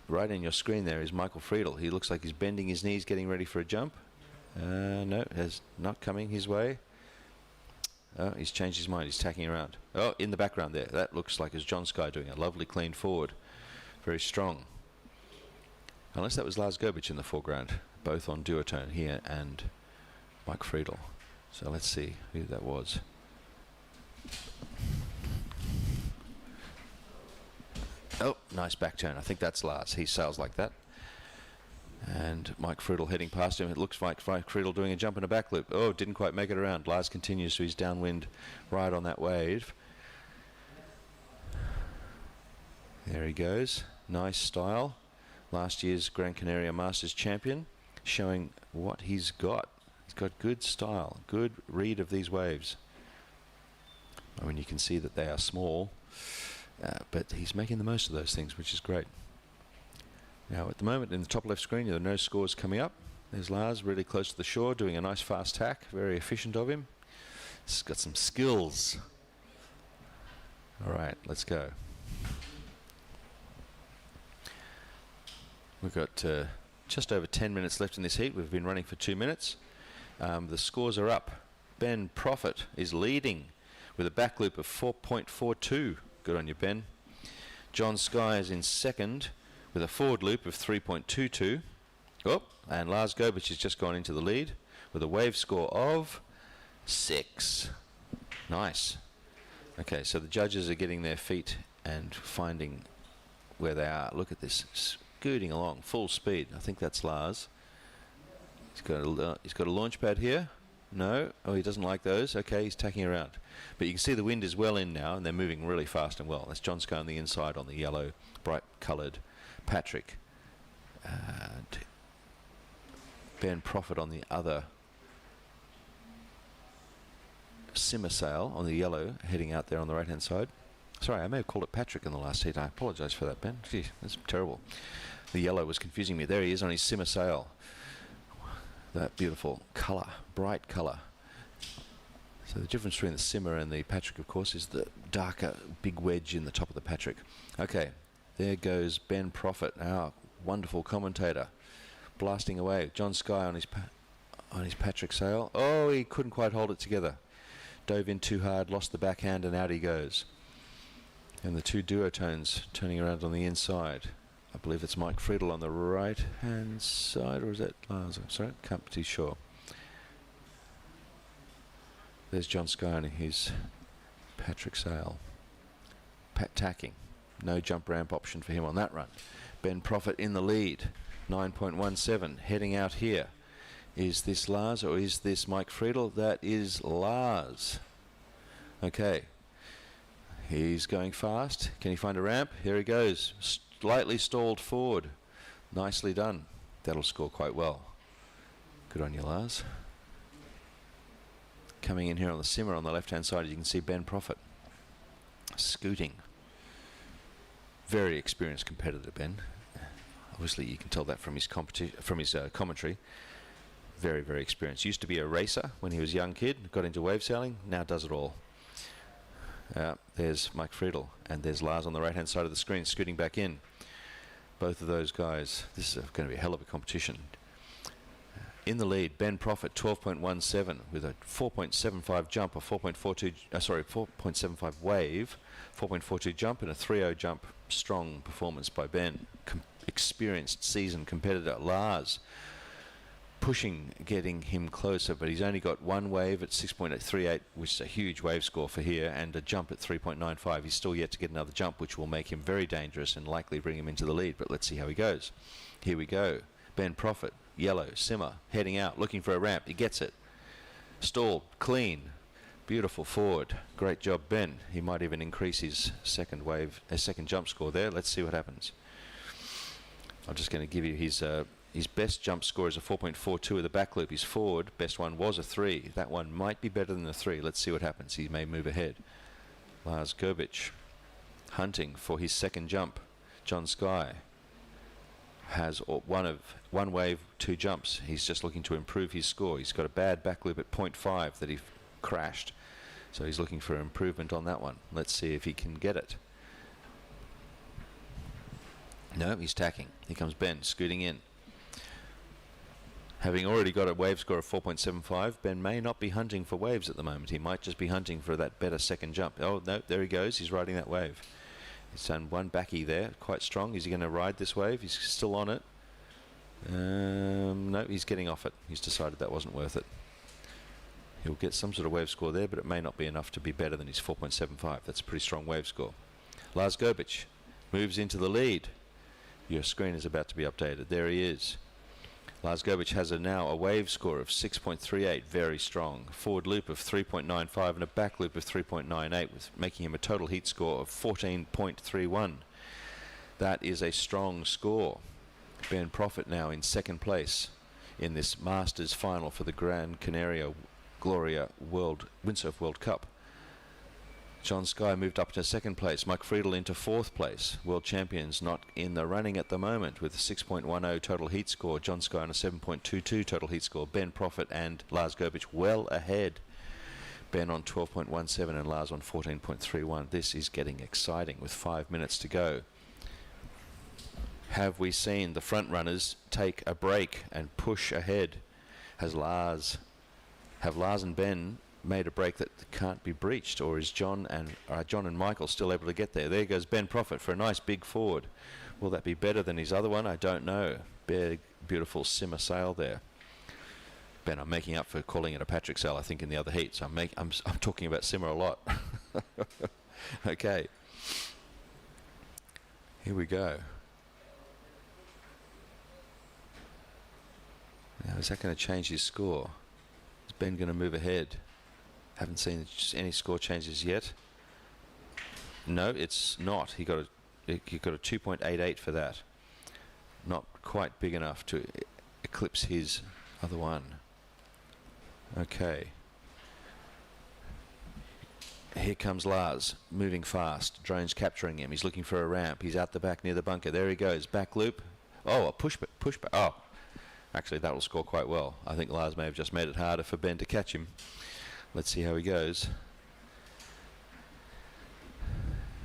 Speaker 1: right in your screen there is Michael Friedel. He looks like he's bending his knees, getting ready for a jump. No, has not coming his way. Oh, he's changed his mind. He's tacking around. Oh, in the background there. That looks like it's John Sky doing a lovely clean forward. Very strong. Unless that was Lars Gobich in the foreground, both on duotone here and Mike Friedel. So let's see who that was. Oh, nice back turn. I think that's Lars. He sails like that. And Mike Friedel heading past him. It looks like Mike Friedel doing a jump and a back loop. Oh, didn't quite make it around. Lars continues to his downwind ride on that wave. There he goes. Nice style. Last year's Gran Canaria Masters champion, showing what he's got. He's got good style, good read of these waves. I mean, you can see that they are small, but he's making the most of those things, which is great. Now, at the moment, in the top left screen, there are no scores coming up. There's Lars, really close to the shore, doing a nice fast tack. Very efficient of him. He's got some skills. All right, let's go. We've got just over 10 minutes left in this heat. We've been running for 2 minutes. The scores are up. Ben Profit is leading with a back loop of 4.42. Good on you, Ben. John Sky is in second with a forward loop of 3.22. Oh, and Lars Gobich has just gone into the lead with a wave score of 6. Nice. Okay, so the judges are getting their feet and finding where they are. Look at this, scooting along full speed. I think that's Lars. He's got a launch pad here. No, oh, he doesn't like those. Okay, he's tacking around. But you can see the wind is well in now, and they're moving really fast and well. That's John Sky on the inside on the yellow, bright-coloured Patrick. And Ben Profit on the other simmer sail on the yellow, heading out there on the right-hand side. Sorry, I may have called it Patrick in the last heat. I apologise for that, Ben. Gee, that's terrible. The yellow was confusing me. There he is on his simmer sail. That beautiful colour, bright colour. So the difference between the simmer and the Patrick, of course, is the darker big wedge in the top of the Patrick. Okay, there goes Ben Profit, our wonderful commentator, blasting away. John Sky on his Patrick sail. Oh, he couldn't quite hold it together. Dove in too hard, lost the backhand, and out he goes. And the two duotones turning around on the inside. I believe it's Mike Friedel on the right-hand side, or is that Lars? I'm sorry, can't be too sure. There's John Sky on his Patrick sail. Tacking. No jump ramp option for him on that run. Ben Profit in the lead, 9.17. Heading out here. Is this Lars or is this Mike Friedel? That is Lars. Okay. He's going fast. Can he find a ramp? Here he goes. Slightly stalled forward. Nicely done. That'll score quite well. Good on you, Lars. Coming in here on the simmer on the left-hand side, you can see Ben Profit. Scooting. Very experienced competitor, Ben. Obviously, you can tell that from his commentary. Very, very experienced. Used to be a racer when he was a young kid. Got into wave sailing. Now does it all. There's Mike Friedel, and there's Lars on the right-hand side of the screen, scooting back in. Both of those guys. This is going to be a hell of a competition. In the lead, Ben Profit, 12.17 with a 4.75 jump, a 4.75 wave, 4.42 jump, and a 3.0 jump. Strong performance by Ben. Experienced, seasoned competitor. Lars pushing, getting him closer, but he's only got one wave at 6.38, which is a huge wave score for here, and a jump at 3.95. He's still yet to get another jump, which will make him very dangerous and likely bring him into the lead, but let's see how he goes. Here we go. Ben Profit, yellow, simmer, heading out, looking for a ramp. He gets it. Stalled, clean, beautiful forward. Great job, Ben. He might even increase his second jump score there. Let's see what happens. I'm just going to give you his best jump score is a 4.42 with a back loop. His forward best one was a 3. That one might be better than the 3. Let's see what happens. He may move ahead. Lars Gobich hunting for his second jump. John Sky has one wave, 2 jumps. He's just looking to improve his score. He's got a bad back loop at 0.5 that he crashed. So he's looking for improvement on that one. Let's see if he can get it. No, he's tacking. Here comes Ben, scooting in. Having already got a wave score of 4.75, Ben may not be hunting for waves at the moment. He might just be hunting for that better second jump. Oh, no, there he goes. He's riding that wave. He's done one backy there, quite strong. Is he going to ride this wave? He's still on it. No, he's getting off it. He's decided that wasn't worth it. He'll get some sort of wave score there, but it may not be enough to be better than his 4.75. That's a pretty strong wave score. Lars Gobich moves into the lead. Your screen is about to be updated. There he is. Lars Gobich has now a wave score of 6.38, very strong. Forward loop of 3.95 and a back loop of 3.98, with making him a total heat score of 14.31. That is a strong score. Ben Profit now in second place in this Masters final for the Gran Canaria Gloria Windsurf World Cup. John Sky moved up to second place. Mike Friedel into fourth place. World champions not in the running at the moment with a 6.10 total heat score. John Sky on a 7.22 total heat score. Ben Profit and Lars Gobich well ahead. Ben on 12.17 and Lars on 14.31. This is getting exciting with 5 minutes to go. have we seen the front runners take a break and push ahead? Have Lars and Ben made a break that can't be breached, or is John and Michael still able to get there? There goes Ben Prophet for a nice big forward. Will that be better than his other one? I don't know. Big, beautiful simmer sail there. Ben, I'm making up for calling it a Patrick sail, I think, in the other heat. So I'm talking about simmer a lot. Okay. Here we go. Now, is that going to change his score? Is Ben going to move ahead? Haven't seen any score changes yet. No, it's not. He got a 2.88 for that. Not quite big enough to eclipse his other one. Okay. Here comes Lars, moving fast. Drone's capturing him. He's looking for a ramp. He's out the back near the bunker. There he goes. Back loop. Oh, a push back. Oh, actually, that will score quite well. I think Lars may have just made it harder for Ben to catch him. Let's see how he goes.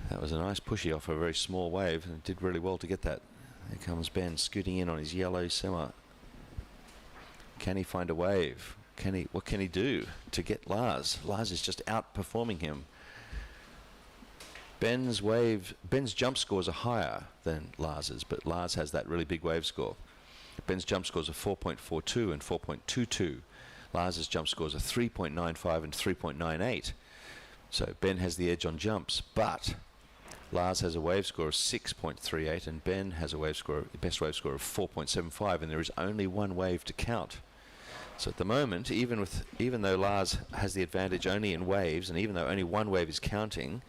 Speaker 1: That was a nice pushy off a very small wave, and did really well to get that. There comes Ben scooting in on his yellow simmer. Can he find a wave? What can he do to get Lars? Lars is just outperforming him. Ben's jump scores are higher than Lars's, but Lars has that really big wave score. Ben's jump scores are 4.42 and 4.22. Lars's jump scores are 3.95 and 3.98. So Ben has the edge on jumps, but Lars has a wave score of 6.38 and Ben has a best wave score of 4.75, and there is only one wave to count. So at the moment, even though Lars has the advantage only in waves, and even though only one wave is counting,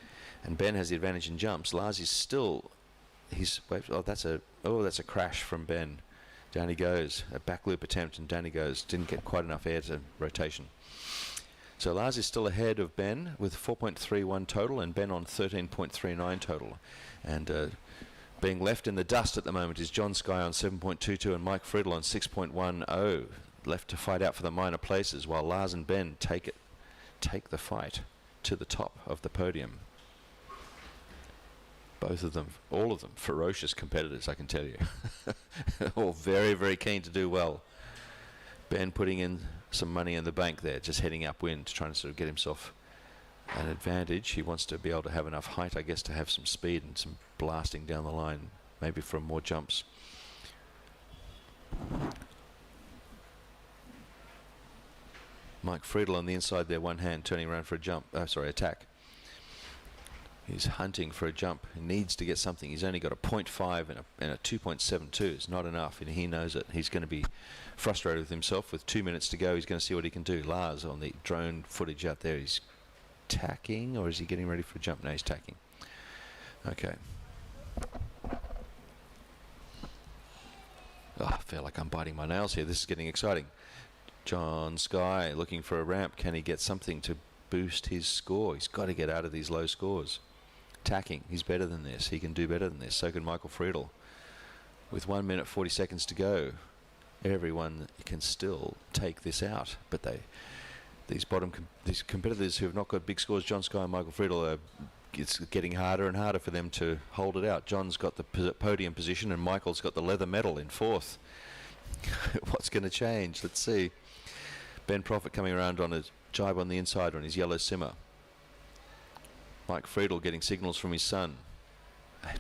Speaker 1: and Ben has the advantage in jumps, Lars is still his wave. Oh, that's a crash from Ben. Down he goes, a back loop attempt, and down he goes. Didn't get quite enough air to rotation. So Lars is still ahead of Ben with 4.31 total, and Ben on 13.39 total. And being left in the dust at the moment is John Sky on 7.22 and Mike Friedel on 6.10. Left to fight out for the minor places, while Lars and Ben take the fight to the top of the podium. Both of them, all of them, ferocious competitors, I can tell you. All very, very keen to do well. Ben putting in some money in the bank there, just heading upwind, trying to sort of get himself an advantage. He wants to be able to have enough height, I guess, to have some speed and some blasting down the line, maybe from more jumps. Mike Friedel on the inside there, one hand, turning around for a attack. He's hunting for a jump. He needs to get something. He's only got a 0.5 and a 2.72. It's not enough, and he knows it. He's going to be frustrated with himself. With 2 minutes to go, he's going to see what he can do. Lars on the drone footage out there, he's tacking, or is he getting ready for a jump? No, he's tacking. Okay. Oh, I feel like I'm biting my nails here. This is getting exciting. John Sky looking for a ramp. Can he get something to boost his score? He's got to get out of these low scores. Tacking. He's better than this. He can do better than this. So can Michael Friedel. With 1 minute 40 seconds to go, everyone can still take this out. But these competitors who have not got big scores, John Sky and Michael Friedel, it's getting harder and harder for them to hold it out. John's got the podium position, and Michael's got the leather medal in fourth. What's going to change? Let's see. Ben Prophet coming around on a jibe on the inside on his yellow simmer. Mike Friedel getting signals from his son.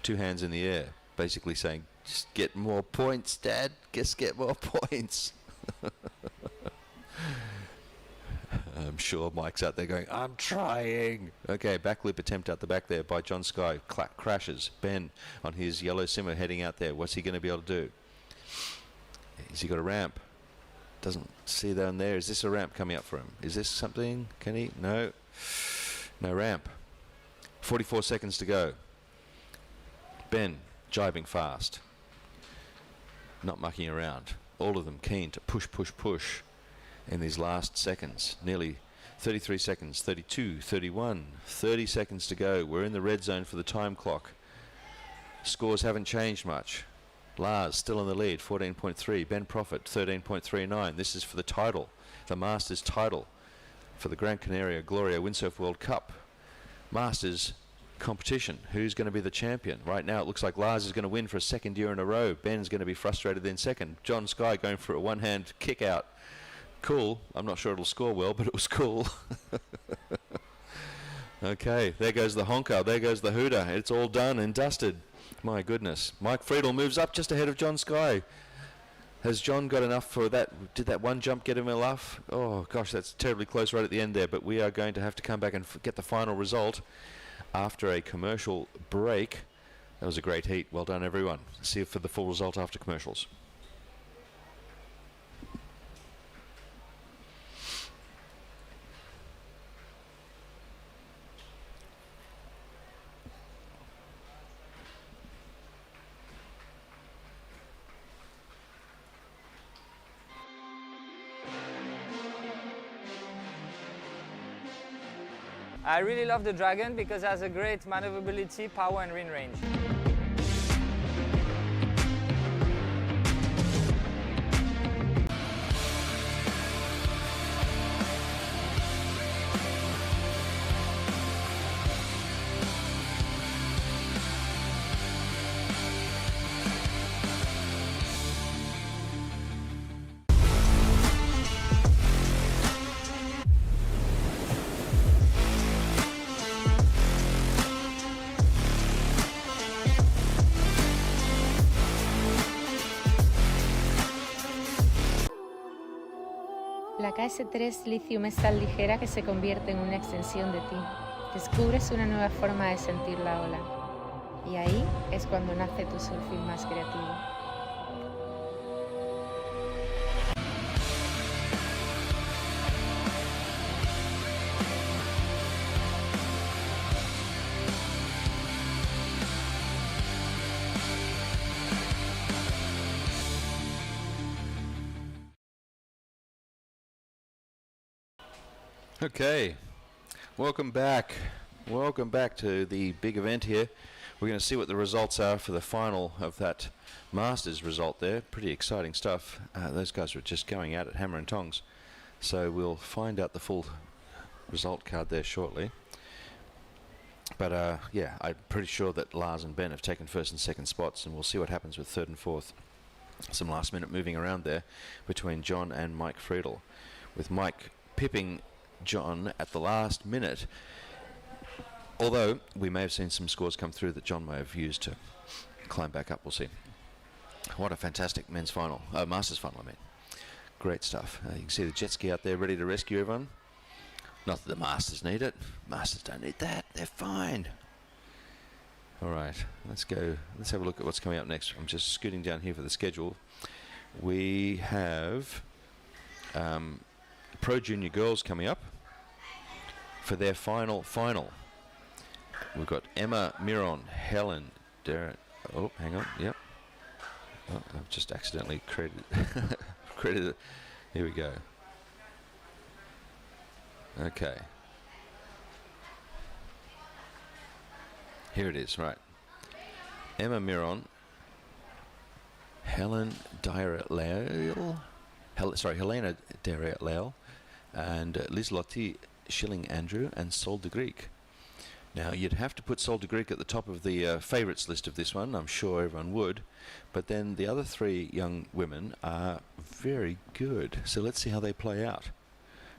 Speaker 1: 2 hands in the air, basically saying, just get more points, Dad. Just get more points. I'm sure Mike's out there going, I'm trying. Okay, back loop attempt out the back there by John Sky. Crashes. Ben on his yellow simmer heading out there. What's he going to be able to do? Has he got a ramp? Doesn't see down there. Is this a ramp coming up for him? Is this something? Can he? No. No ramp. 44 seconds to go. Ben jibing fast. Not mucking around. All of them keen to push in these last seconds. Nearly 33 seconds, 32, 31, 30 seconds to go. We're in the red zone for the time clock. Scores haven't changed much. Lars still in the lead, 14.3. Ben Prophet, 13.39. This is for the title, the Masters title for the Gran Canaria Gloria Windsurf World Cup. Masters competition. Who's going to be the champion? Right now it looks like Lars is going to win for a second year in a row. Ben's going to be frustrated in second. John Sky going for a one-hand kick out. Cool. I'm not sure it'll score well, but it was cool. Okay, there goes the honker, there goes the hooter. It's all done and dusted. My goodness. Mike Friedel moves up just ahead of John Sky. Has John got enough for that? Did that one jump get him enough? Oh gosh, that's terribly close right at the end there, but we are going to have to come back and get the final result after a commercial break. That was a great heat. Well done, everyone. See you for the full result after commercials.
Speaker 6: I really love the Dragon because it has a great maneuverability, power and wind range.
Speaker 3: La KS3 Lithium es tan ligera que se convierte en una extensión de ti. Descubres una nueva forma de sentir la ola. Y ahí es cuando nace tu surfing más creativo.
Speaker 1: Okay, welcome back. Welcome back to the big event here. We're going to see what the results are for the final of that Masters result there. Pretty exciting stuff. Those guys were just going at it, hammer and tongs. So we'll find out the full result card there shortly. But yeah, I'm pretty sure that Lars and Ben have taken first and second spots, and we'll see what happens with third and fourth. Some last minute moving around there between John and Mike Friedel, with Mike pipping John at the last minute, although we may have seen some scores come through that John may have used to climb back up. We'll see. What a fantastic men's final, Masters final I mean. Great stuff. You can see the jet ski out there ready to rescue everyone. Not that the Masters need it. Masters don't need that, they're fine. Alright, let's go, let's have a look at what's coming up next. I'm just scooting down here for the schedule. We have Pro Junior girls coming up for their final. We've got Emma Miron, Helen, Darren. Oh, hang on. Yep. Oh, I've just accidentally created it. Here we go. Okay. Here it is. Right. Emma Miron, Helen Dyer-Lale. Helena Dyer-Lale, and Liz-Lotte Schilling-Andrew, and Sol de Greek. Now, you'd have to put Sol de Greek at the top of the favourites list of this one. I'm sure everyone would. But then the other three young women are very good. So let's see how they play out.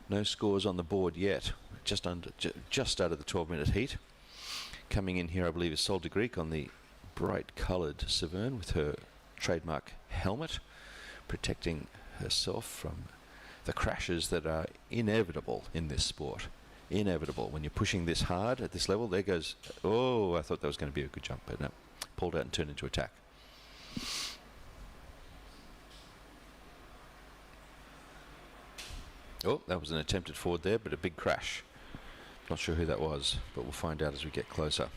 Speaker 1: No scores on the board yet. Just started the 12-minute heat. Coming in here, I believe, is Sol de Greek on the bright-coloured Severn with her trademark helmet, protecting herself from the crashes that are inevitable in this sport. Inevitable. When you're pushing this hard at this level, there goes, oh, I thought that was going to be a good jump, but no, pulled out and turned into attack. Oh, that was an attempted forward there, but a big crash. Not sure who that was, but we'll find out as we get closer.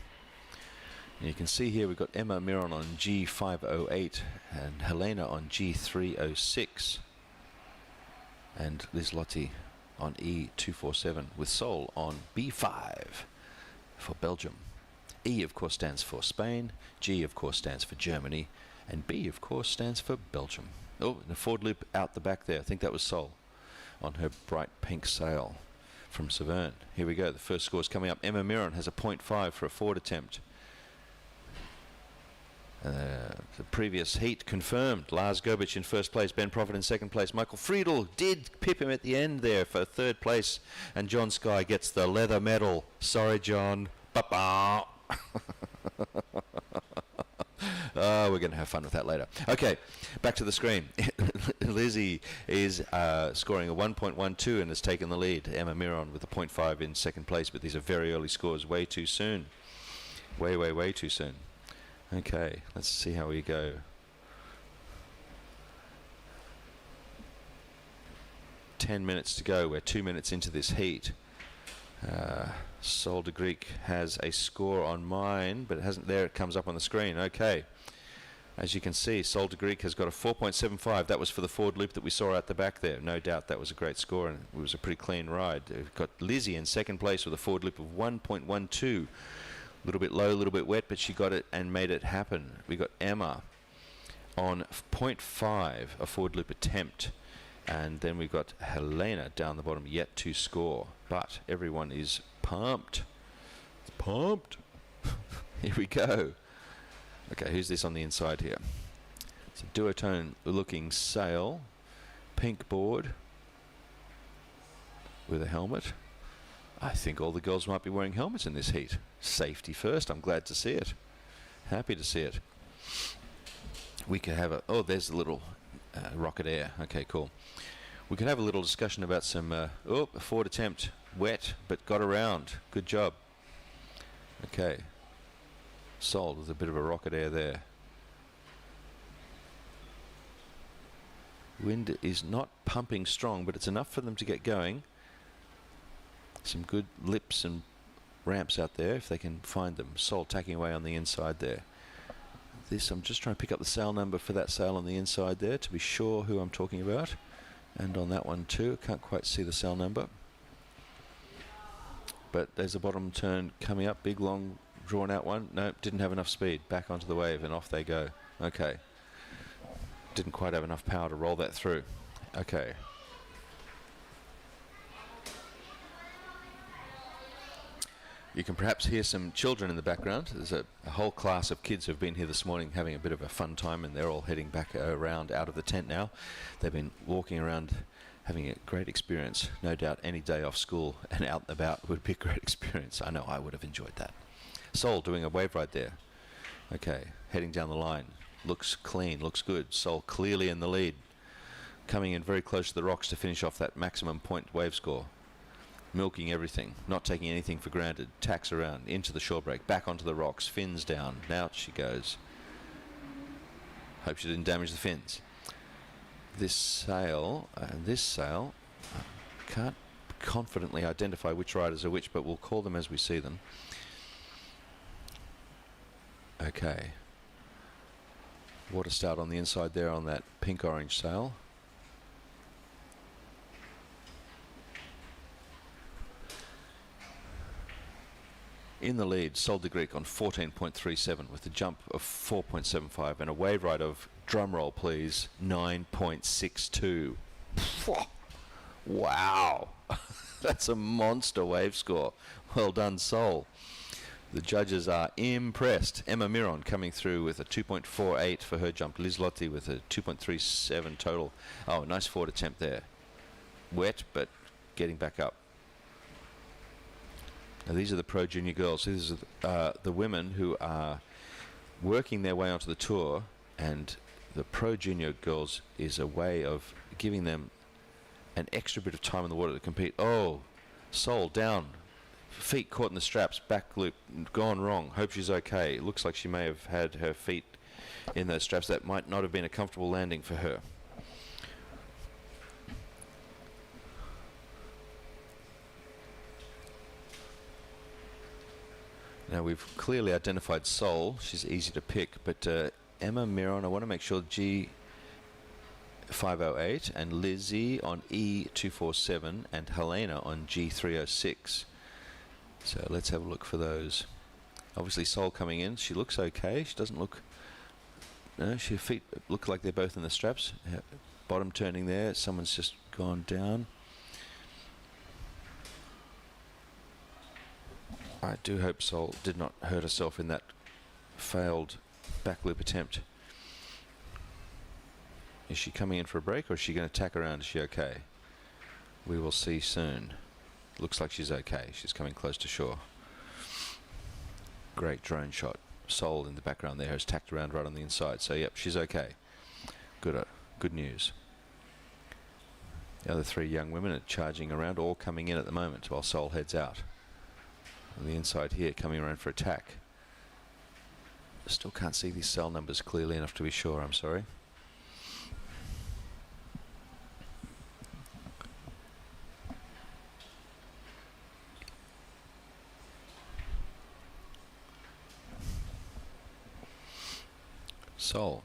Speaker 1: And you can see here we've got Emma Miron on G508 and Helena on G306. And Liz-Lotte on E247 with Sol on B5 for Belgium. E, of course, stands for Spain. G, of course, stands for Germany. And B, of course, stands for Belgium. Oh, and a forward loop out the back there. I think that was Sol on her bright pink sail. from Severn. Here we go. The first score is coming up. Emma Miron has a 0.5 for a forward attempt. The previous heat confirmed. Lars Gobic in first place, Ben Prophet in second place. Michael Friedel did pip him at the end there for third place, and John Sky gets the leather medal. Sorry, John. Ba-ba. Oh, we're going to have fun with that later. Okay, back to the screen. Lizzie is scoring a 1.12 and has taken the lead. Emma Miron with a 0.5 in second place, but these are very early scores. Way too soon. Way too soon. Okay, let's see how we go. 10 minutes to go. We're 2 minutes into this heat. Sol de Greek has a score on mine, but it hasn't. There it comes up on the screen. Okay. As you can see, Sol de Greek has got a 4.75. That was for the forward loop that we saw out the back there. No doubt that was a great score, and it was a pretty clean ride. We've got Lizzie in second place with a forward loop of 1.12. A little bit low, a little bit wet, but she got it and made it happen. We got Emma on 0.5, a forward loop attempt. And then we've got Helena down the bottom, yet to score. But everyone is pumped. Pumped. Here we go. Okay, who's this on the inside here? It's a duotone looking sail, pink board with a helmet. I think all the girls might be wearing helmets in this heat. Safety first. I'm glad to see it. Happy to see it. We could have a... Oh, there's the little rocket air. Okay, cool. We could have a little discussion about some... a forward attempt. Wet, but got around. Good job. Okay. Sol with a bit of a rocket air there. Wind is not pumping strong, but it's enough for them to get going. Some good lips and ramps out there if they can find them. Sol tacking away on the inside there. This, I'm just trying to pick up the sail number for that sail on the inside there to be sure who I'm talking about. And on that one too, I can't quite see the sail number. But there's a bottom turn coming up, big long drawn out one. Nope, didn't have enough speed. Back onto the wave and off they go. Okay. Didn't quite have enough power to roll that through. Okay. You can perhaps hear some children in the background. There's a whole class of kids who've been here this morning having a bit of a fun time, and they're all heading back around out of the tent now. They've been walking around having a great experience. No doubt any day off school and out and about would be a great experience. I know I would have enjoyed that. Sol doing a wave ride there. Okay, heading down the line. Looks clean, looks good. Sol clearly in the lead. Coming in very close to the rocks to finish off that maximum point wave score. Milking everything, not taking anything for granted. Tacks around, into the shore break, back onto the rocks, fins down. Now she goes. Hope she didn't damage the fins. This sail, can't confidently identify which riders are which, but we'll call them as we see them. Okay. Water start on the inside there on that pink-orange sail. In the lead, Sol de Greek on 14.37 with a jump of 4.75 and a wave ride of, drumroll please, 9.62. Wow. That's a monster wave score. Well done, Sol. The judges are impressed. Emma Miron coming through with a 2.48 for her jump. Liz Lotti with a 2.37 total. Oh, nice forward attempt there. Wet, but getting back up. Now these are the pro junior girls. These are the women who are working their way onto the tour, and the pro junior girls is a way of giving them an extra bit of time in the water to compete. Oh, Sol down. Feet caught in the straps, back loop gone wrong. Hope she's okay. It looks like she may have had her feet in those straps. That might not have been a comfortable landing for her. Now we've clearly identified Sol. She's easy to pick, but Emma Miron, I want to make sure G508 and Lizzie on E247 and Helena on G306. So let's have a look for those. Obviously Sol coming in. She looks okay. She doesn't look... No, her feet look like they're both in the straps. Bottom turning there. Someone's just gone down. I do hope Sol did not hurt herself in that failed back loop attempt. Is she coming in for a break, or is she going to tack around? Is she okay? We will see soon. Looks like she's okay. She's coming close to shore. Great drone shot. Sol in the background there has tacked around right on the inside. So yep, she's okay. Good news. The other three young women are charging around, all coming in at the moment while Sol heads out. On the inside here, coming around for attack. Still can't see these cell numbers clearly enough to be sure, I'm sorry. Sol.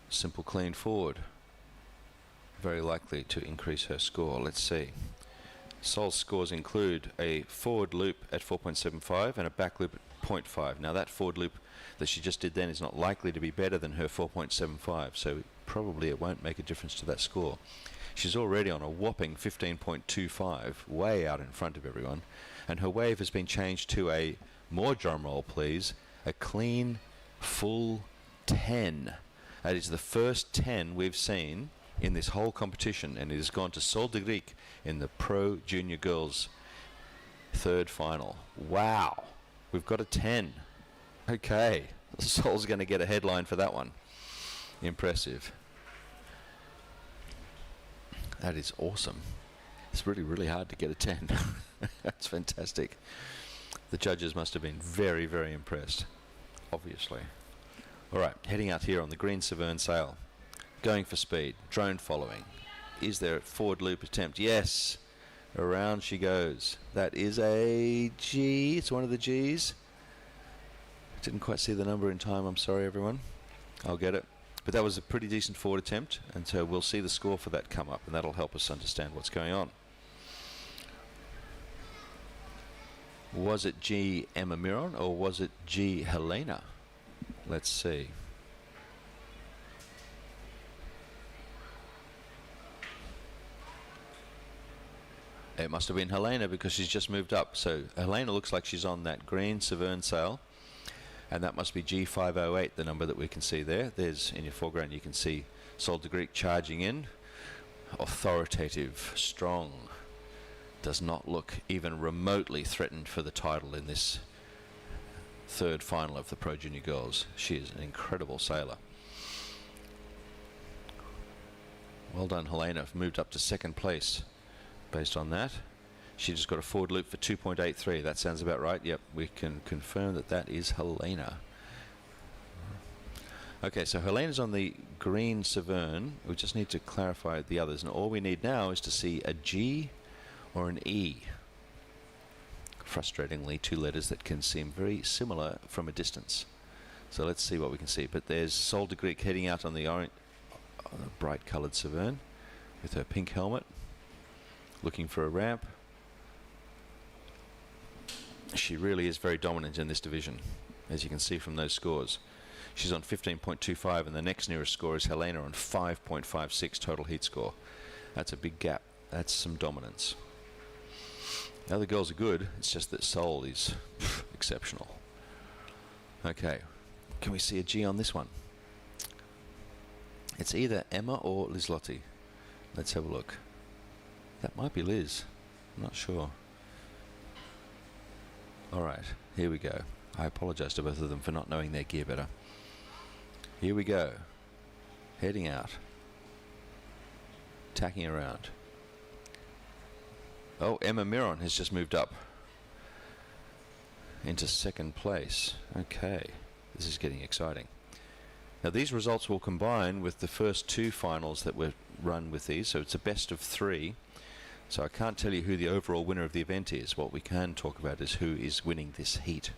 Speaker 1: Simple clean forward. Very likely to increase her score. Let's see. Sol's scores include a forward loop at 4.75 and a back loop at 0.5. Now that forward loop that she just did then is not likely to be better than her 4.75, so probably it won't make a difference to that score. She's already on a whopping 15.25, way out in front of everyone, and her wave has been changed to a, more drum roll please, a clean full 10. That is the first 10 we've seen in this whole competition, and it has gone to Sol de Greek in the Pro Junior Girls third final. Wow, we've got a 10. Okay, Sol's going to get a headline for that one. Impressive. That is awesome. It's really hard to get a 10. That's fantastic. The judges must have been very impressed, obviously. All right, heading out here on the green Severn sail. Going for speed, drone following. Is there a forward loop attempt? Yes. Around she goes. That is a G. It's one of the Gs. Didn't quite see the number in time. I'm sorry, everyone. I'll get it. But that was a pretty decent forward attempt, and so we'll see the score for that come up, and that'll help us understand what's going on. Was it G Emma Miron or was it G Helena? Let's see. It must have been Helena because she's just moved up. So Helena looks like she's on that green Severn sail, and that must be G508, the number that we can see there. There's in your foreground, you can see Sol de Greek charging in. Authoritative, strong. Does not look even remotely threatened for the title in this third final of the Pro Junior Girls. She is an incredible sailor. Well done, Helena. Moved up to second place based on that. She just got a forward loop for 2.83. That sounds about right. Yep, we can confirm that that is Helena. Okay, so Helena's on the green Severn. We just need to clarify the others. And all we need now is to see a G or an E. Frustratingly, two letters that can seem very similar from a distance. So let's see what we can see. But there's Sol de Greek heading out on the orange, on a bright coloured Severn with her pink helmet, looking for a ramp. She really is very dominant in this division, as you can see from those scores. She's on 15.25, and the next nearest score is Helena on 5.56 total heat score. That's a big gap. That's some dominance. The other girls are good. It's just that Sol is exceptional. Okay, can we see a G on this one? It's either Emma or Lizlotti. Let's have a look. That might be Liz. I'm not sure. Alright, here we go. I apologize to both of them for not knowing their gear better. Here we go. Heading out. Tacking around. Oh, Emma Miron has just moved up into second place. Okay, this is getting exciting. Now these results will combine with the first two finals that were run with these, so it's a best of 3. So I can't tell you who the overall winner of the event is. What we can talk about is who is winning this heat.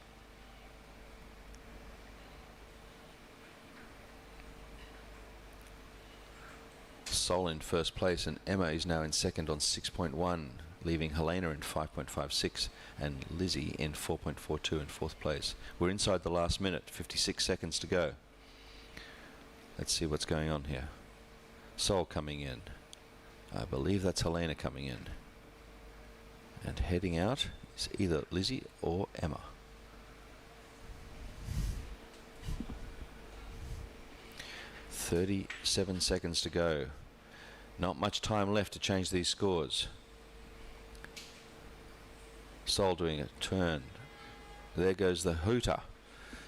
Speaker 1: Sol in first place, and Emma is now in second on 6.1, leaving Helena in 5.56 and Lizzie in 4.42 in fourth place. We're inside the last minute, 56 seconds to go. Let's see what's going on here. Sol coming in. I believe that's Helena coming in. And heading out It's either Lizzie or Emma. "37 seconds to go. Not much time left to change these scores. Sol doing a turn. There goes the hooter.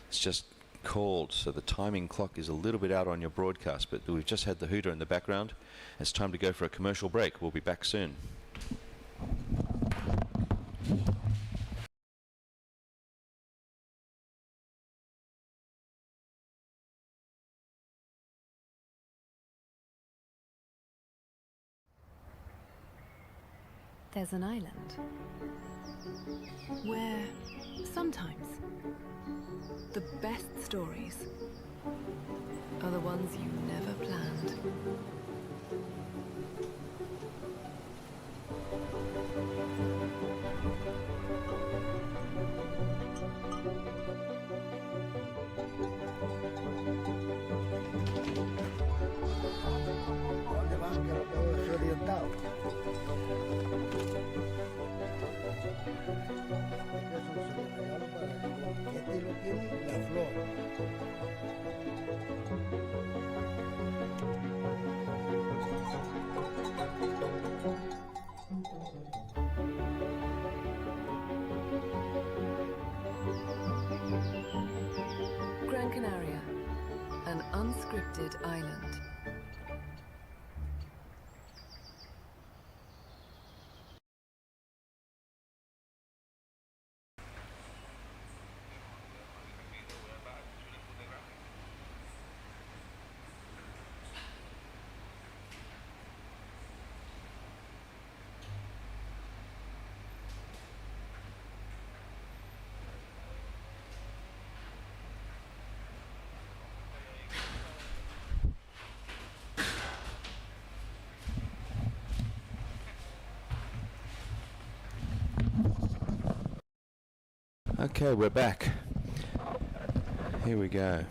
Speaker 1: It's just called, so the timing clock is a little bit out on your broadcast, but we've just had the hooter in the background. It's time to go for a commercial break. We'll be back soon.
Speaker 2: There's an island where sometimes the best stories are the ones you never planned.
Speaker 7: ¿Dónde van? Que lo tengo desorientado. Eso se lo regalo para que este lo tiene la flor.
Speaker 2: Gran Canaria, an unscripted island.
Speaker 1: Okay, we're back. Here we go.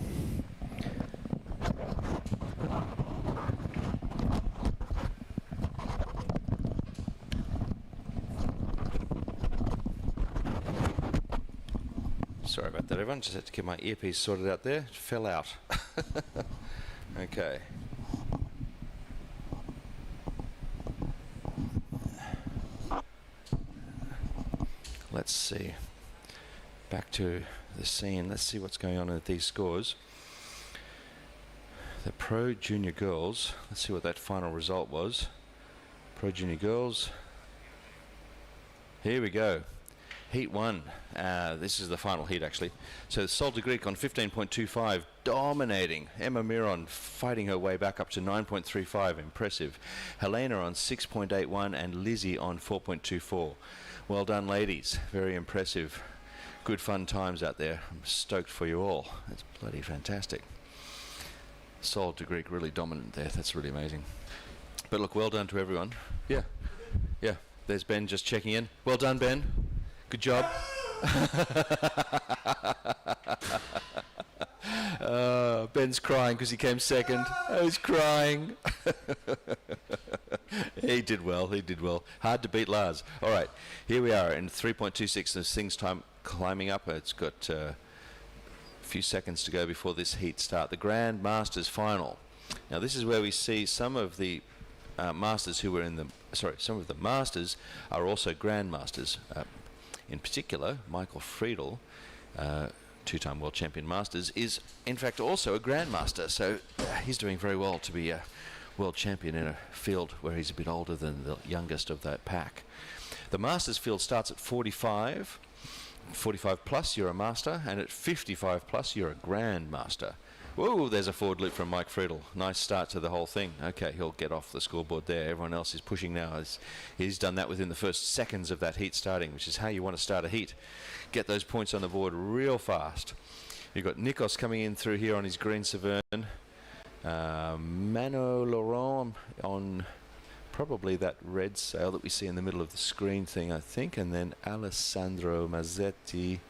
Speaker 1: Sorry about that, everyone. Just had to get my earpiece sorted out there. It fell out. Okay. Let's see. Back to the scene. Let's see what's going on with these scores. The Pro Junior Girls. Let's see what that final result was. Pro Junior Girls. Here we go. Heat 1. This is the final heat, actually. So Sol de Greek on 15.25, dominating. Emma Miron fighting her way back up to 9.35, impressive. Helena on 6.81 and Lizzie on 4.24. Well done, ladies. Very impressive. Good fun times out there. I'm stoked for you all. That's bloody fantastic. Sol de Greek really dominant there. That's really amazing. But look, well done to everyone. Yeah. Yeah. There's Ben just checking in. Well done, Ben. Good job. Ben's crying because he came second. Oh, he's crying. He did well. He did well. Hard to beat Lars. All right. Here we are in 3.26. This thing's time climbing up. It's got a few seconds to go before this heat start. The Grand Masters final. Now this is where we see some of the masters who were in the some of the masters are also Grand Masters. In particular, Michael Friedel, two-time world champion masters, is in fact also a Grandmaster. So he's doing very well to be a world champion in a field where he's a bit older than the youngest of that pack. The masters field starts at 45. 45 plus, you're a master, and at 55 plus, you're a Grandmaster. Whoa, there's a forward loop from Mike Friedel. Nice start to the whole thing. Okay, he'll get off the scoreboard there. Everyone else is pushing now. He's done that within the first seconds of that heat starting, which is how you want to start a heat. Get those points on the board real fast. You've got Nikos coming in through here on his green Severn. Mano Laurent on probably that red sail that we see in the middle of the screen thing, I think, and then Alessandro Mazzetti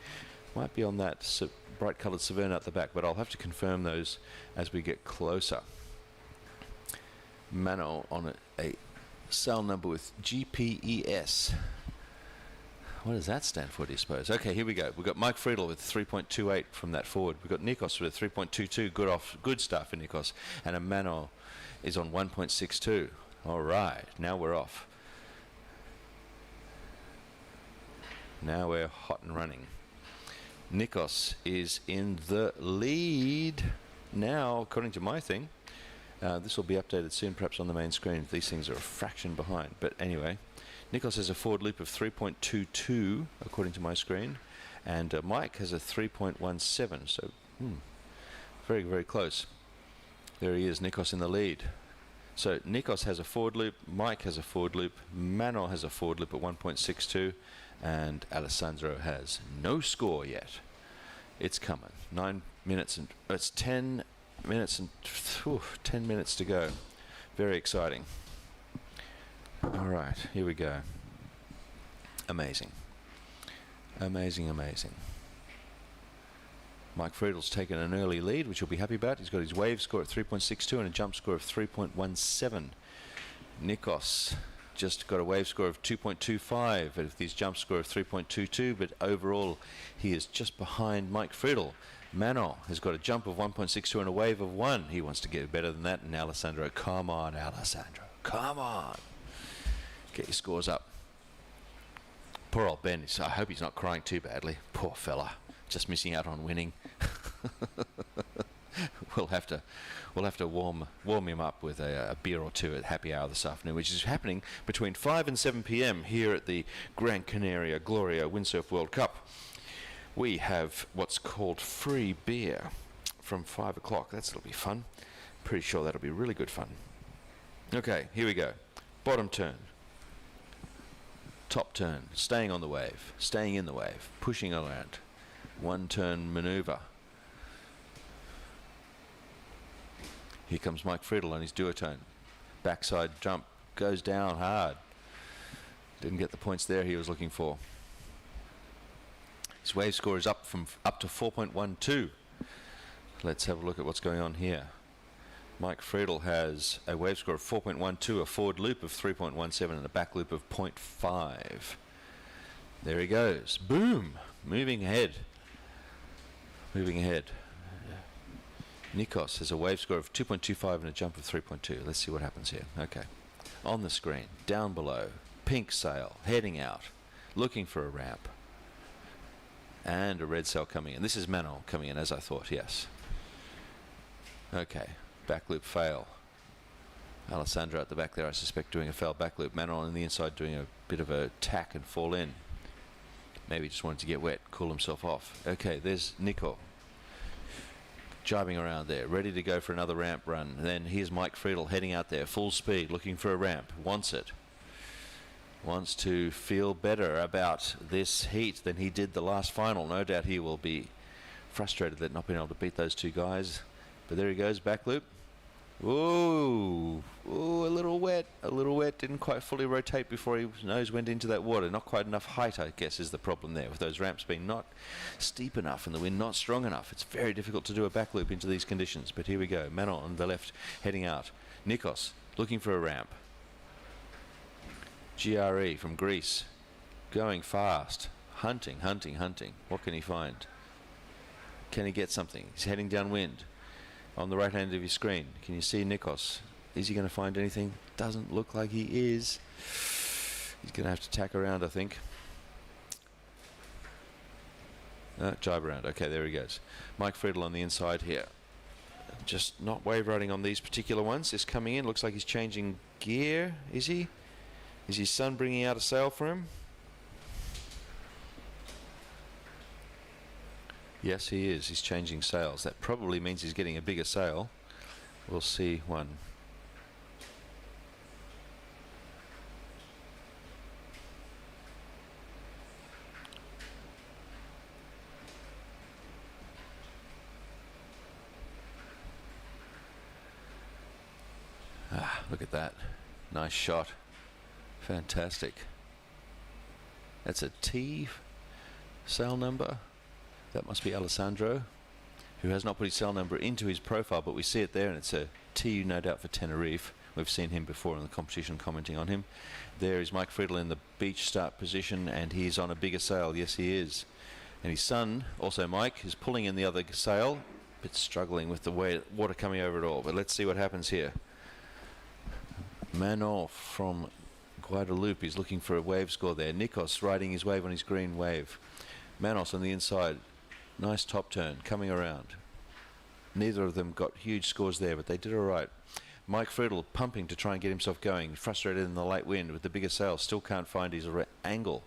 Speaker 1: might be on that bright coloured Severn at the back, but I'll have to confirm those as we get closer. Mano on a sail number with GPES What does that stand for, do you suppose? Okay, here we go. We've got Mike Friedel with 3.28 from that forward. We've got Nikos with 3.22. Good start for Nikos. And Emmanuel is on 1.62. All right, now we're off. Now we're hot and running. Nikos is in the lead now, according to my thing. This will be updated soon, perhaps on the main screen. These things are a fraction behind. But anyway, Nikos has a forward loop of 3.22, according to my screen. And Mike has a 3.17. So, very, very close. There he is, Nikos in the lead. So Nikos has a forward loop, Mike has a forward loop, Manuel has a forward loop at 1.62, and Alessandro has no score yet. It's coming. 9 minutes and it's 10 minutes and 10 minutes to go. Very exciting. All right, here we go. Amazing. Amazing, amazing. Mike Friedel's taken an early lead, which he'll be happy about. He's got his wave score at 3.62 and a jump score of 3.17. Nikos just got a wave score of 2.25 with his jump score of 3.22, but overall he is just behind Mike Friedel. Manuel has got a jump of 1.62 and a wave of 1. He wants to get better than that. And Alessandro, come on, Alessandro, come on. Get your scores up. Poor old Ben, I hope he's not crying too badly. Poor fella. Just missing out on winning. We'll have to warm him up with a beer or two at happy hour this afternoon, which is happening between 5 and 7 p.m. here at the Gran Canaria Gloria Windsurf World Cup. We have what's called free beer from 5 o'clock. That'll be fun. Pretty sure that'll be really good fun. Okay, here we go. Bottom turn. Top turn. Staying on the wave. Staying in the wave. Pushing around. One turn maneuver. Here comes Mike Friedel on his duotone. Backside jump. Goes down hard. Didn't get the points there he was looking for. His wave score is up to 4.12. Let's have a look at what's going on here. Mike Friedel has a wave score of 4.12, a forward loop of 3.17, and a back loop of 0.5. There he goes. Boom! Moving ahead. Moving ahead. Nikos has a wave score of 2.25 and a jump of 3.2. Let's see what happens here. Okay. On the screen, down below, pink sail, heading out, looking for a ramp. And a red sail coming in. This is Manuel coming in, as I thought, yes. Okay. Back loop fail. Alessandro at the back there, I suspect, doing a failed back loop. Manuel on the inside doing a bit of a tack and fall in. Maybe just wanted to get wet, cool himself off. Okay, there's Nico. Jibing around there, ready to go for another ramp run. And then here's Mike Friedel heading out there, full speed, looking for a ramp. Wants it. Wants to feel better about this heat than he did the last final. No doubt he will be frustrated at not being able to beat those two guys. But there he goes, back loop. Ooh, ooh, a little wet. Didn't quite fully rotate before his nose went into that water. Not quite enough height, I guess, is the problem there, with those ramps being not steep enough and the wind not strong enough. It's very difficult to do a back loop into these conditions. But here we go. Manuel on the left, heading out. Nikos, looking for a ramp. GRE from Greece, going fast. Hunting. What can he find? Can he get something? He's heading downwind. On the right hand of your screen, can you see Nikos? Is he going to find anything? Doesn't look like he is. He's going to have to tack around, I think. Jibe around. Okay, there he goes. Mike Friedel on the inside here. Just not wave riding on these particular ones. Is coming in. Looks like he's changing gear. Is he? Is his son bringing out a sail for him? Yes, he is. He's changing sails. That probably means he's getting a bigger sail. We'll see one. Ah, look at that. Nice shot. Fantastic. That's a T sail number. That must be Alessandro, who has not put his cell number into his profile, but we see it there, and it's a T, no doubt, for Tenerife. We've seen him before in the competition, commenting on him. There is Mike Friedel in the beach start position, and he's on a bigger sail. Yes, he is. And his son, also Mike, is pulling in the other sail. A bit struggling with the water coming over it all. But let's see what happens here. Manon from Guadeloupe is looking for a wave score there. Nikos riding his wave on his green wave. Manos on the inside. Nice top turn coming around. Neither of them got huge scores there, but they did all right. Mike Friedel pumping to try and get himself going. Frustrated in the late wind with the bigger sail. Still can't find his angle.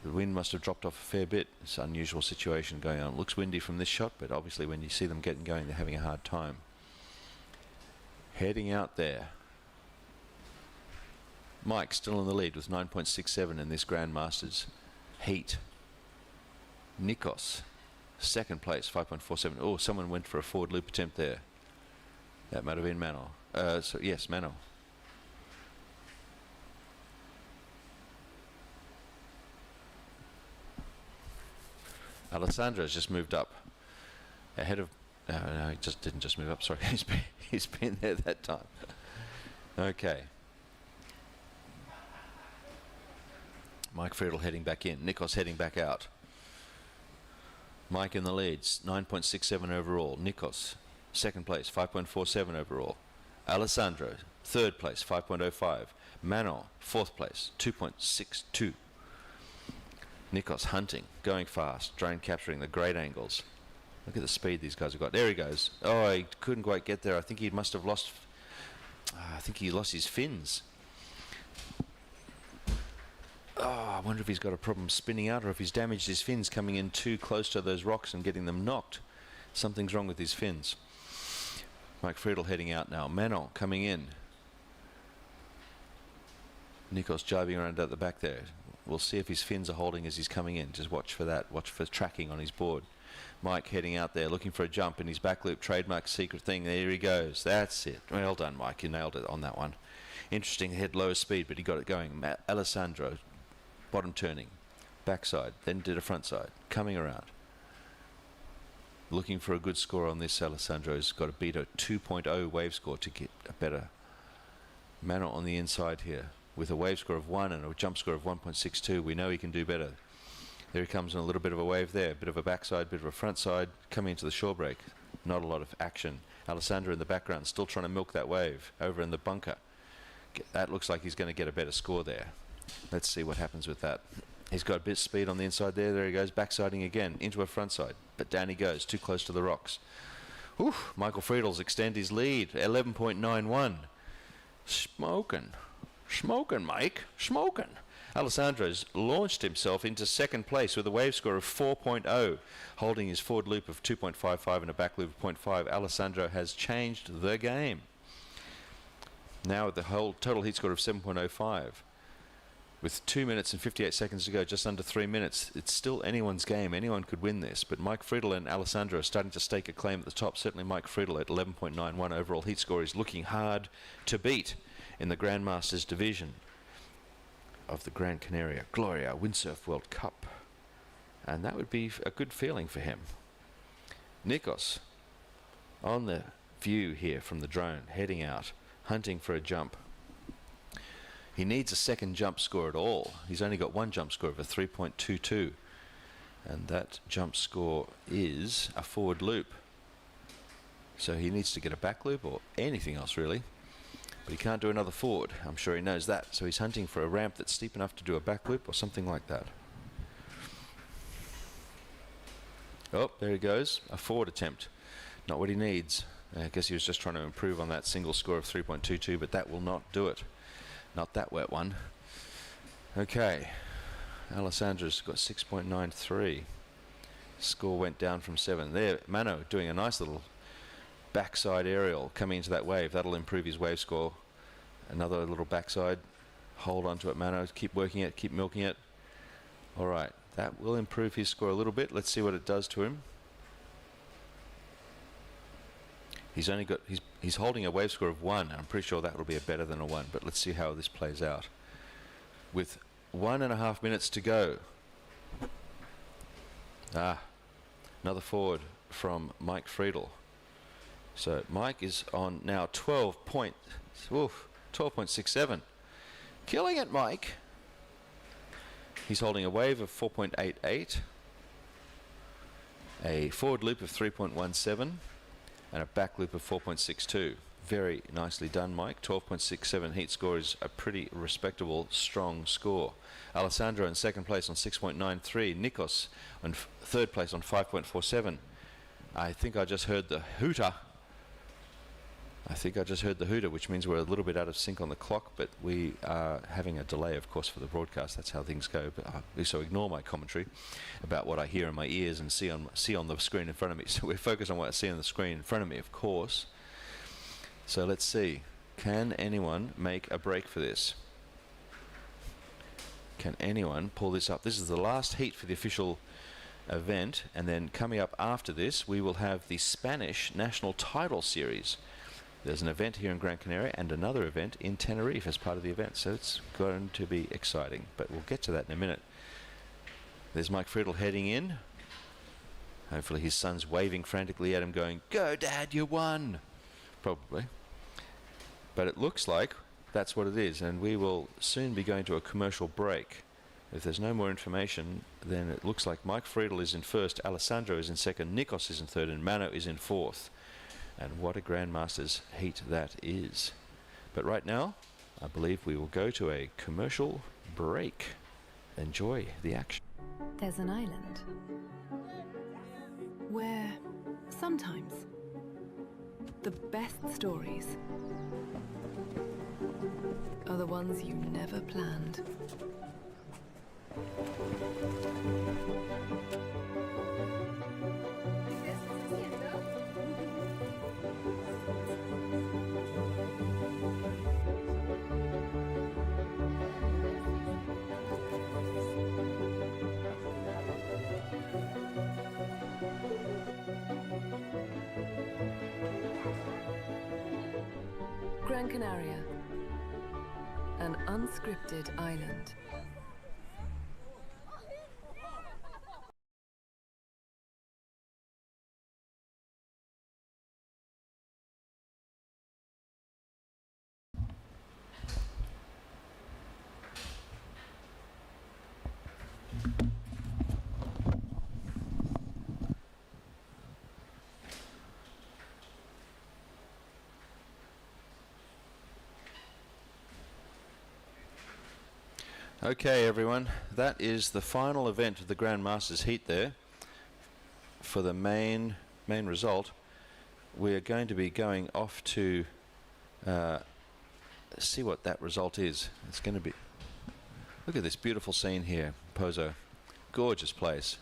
Speaker 1: The wind must have dropped off a fair bit. It's an unusual situation going on. Looks windy from this shot, but obviously when you see them getting going, they're having a hard time. Heading out there. Mike still in the lead with 9.67 in this Grand Masters heat. Nikos, second place, 5.47. Oh, someone went for a forward loop attempt there. That might have been Mano. So yes, Mano. Alessandra's just moved up ahead of. No, he didn't just move up. Sorry, he's been there that time. Okay. Mike Friedel heading back in. Nikos heading back out. Mike in the leads, 9.67 overall. Nikos, second place, 5.47 overall. Alessandro, third place, 5.05. Manon, fourth place, 2.62. Nikos hunting, going fast, drone capturing the great angles. Look at the speed these guys have got. There he goes. Oh, he couldn't quite get there. I think he must have lost. I think he lost his fins. Oh, I wonder if he's got a problem spinning out or if he's damaged his fins coming in too close to those rocks and getting them knocked. Something's wrong with his fins. Mike Friedel heading out now. Manon coming in. Nikos jibing around at the back there. We'll see if his fins are holding as he's coming in. Just watch for that. Watch for tracking on his board. Mike heading out there looking for a jump in his back loop. Trademark secret thing. There he goes. That's it. Well done, Mike. You nailed it on that one. Interesting head lower speed, but he got it going. Alessandro. Bottom turning, backside, then did a front side, coming around. Looking for a good score on this. Alessandro's got to beat a 2.0 wave score to get a better. Manon on the inside here with a wave score of 1 and a jump score of 1.62. We know he can do better. There he comes on a little bit of a wave there, a bit of a backside, bit of a front side, coming into the shore break. Not a lot of action. Alessandro in the background still trying to milk that wave over in the bunker. That looks like he's going to get a better score there. Let's see what happens with that. He's got a bit of speed on the inside there. There he goes, backsiding again into a front side. But down he goes, too close to the rocks. Oof, Michael Friedel's extend his lead, 11.91. Smoking, Mike, smoking. Alessandro's launched himself into second place with a wave score of 4.0, holding his forward loop of 2.55 and a back loop of 0.5. Alessandro has changed the game. Now with the whole total heat score of 7.05. With 2 minutes and 58 seconds to go, just under 3 minutes, it's still anyone's game. Anyone could win this. But Mike Friedel and Alessandro are starting to stake a claim at the top. Certainly Mike Friedel at 11.91 overall heat score is looking hard to beat in the Grandmasters division of the Gran Canaria Gloria Windsurf World Cup. And that would be a good feeling for him. Nikos on the view here from the drone, heading out, hunting for a jump. He needs a second jump score at all. He's only got one jump score of a 3.22. And that jump score is a forward loop. So he needs to get a back loop or anything else really. But he can't do another forward. I'm sure he knows that. So he's hunting for a ramp that's steep enough to do a back loop or something like that. Oh, there he goes. A forward attempt. Not what he needs. I guess he was just trying to improve on that single score of 3.22, but that will not do it. Not that wet one. Okay. Alessandra's got 6.93. Score went down from 7. There, Mano doing a nice little backside aerial coming into that wave. That'll improve his wave score. Another little backside. Hold on to it, Mano. Keep working it. Keep milking it. All right. That will improve his score a little bit. Let's see what it does to him. He's only got, he's holding a wave score of 1. I'm pretty sure that will be a better than a 1, but let's see how this plays out. With 1.5 minutes to go. Another forward from Mike Friedel. So Mike is on now 12.3 Oof, 12.67. Killing it, Mike. He's holding a wave of 4.88, a forward loop of 3.17, and a back loop of 4.62. Very nicely done, Mike. 12.67 heat score is a pretty respectable, strong score. Alessandro in second place on 6.93. Nikos on third place on 5.47. I think I just heard the hooter. Which means we're a little bit out of sync on the clock, but we are having a delay, of course, for the broadcast. That's how things go. But so ignore my commentary about what I hear in my ears and see on the screen in front of me. So we're focused on what I see on the screen in front of me, of course. So let's see. Can anyone make a break for this? Can anyone pull this up? This is the last heat for the official event, and then coming up after this, we will have the Spanish National Title Series. There's an event here in Gran Canaria and another event in Tenerife as part of the event, so it's going to be exciting, but we'll get to that in a minute. There's Mike Friedel heading in. Hopefully his son's waving frantically at him going, "Go Dad, you won!" Probably. But it looks like that's what it is, and we will soon be going to a commercial break. If there's no more information, then it looks like Mike Friedel is in first, Alessandro is in second, Nikos is in third, and Mano is in fourth. And what a Grandmasters heat that is. But right now, I believe we will go to a commercial break. Enjoy the action.
Speaker 2: There's an island where sometimes the best stories are the ones you never planned. Gran Canaria, an unscripted island.
Speaker 1: Okay, everyone, that is the final event of the Grandmasters heat there. For the main result, we are going to be going off to see what that result is. It's going to be... Look at this beautiful scene here, POZO. Gorgeous place.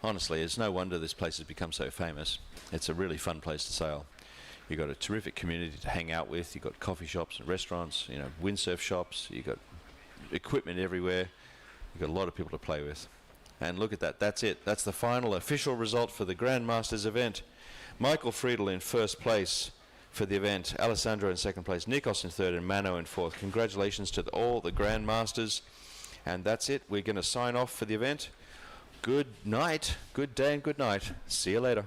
Speaker 1: Honestly, it's no wonder this place has become so famous. It's a really fun place to sail. You've got a terrific community to hang out with. You've got coffee shops and restaurants, you know, windsurf shops. You've got equipment everywhere. You've got a lot of people to play with. And look at that. That's it. That's the final official result for the Grandmasters event. Michael Friedel in first place for the event. Alessandro in second place. Nikos in third and Mano in fourth. Congratulations to all the Grandmasters. And that's it. We're going to sign off for the event. Good night. Good day and good night. See you later.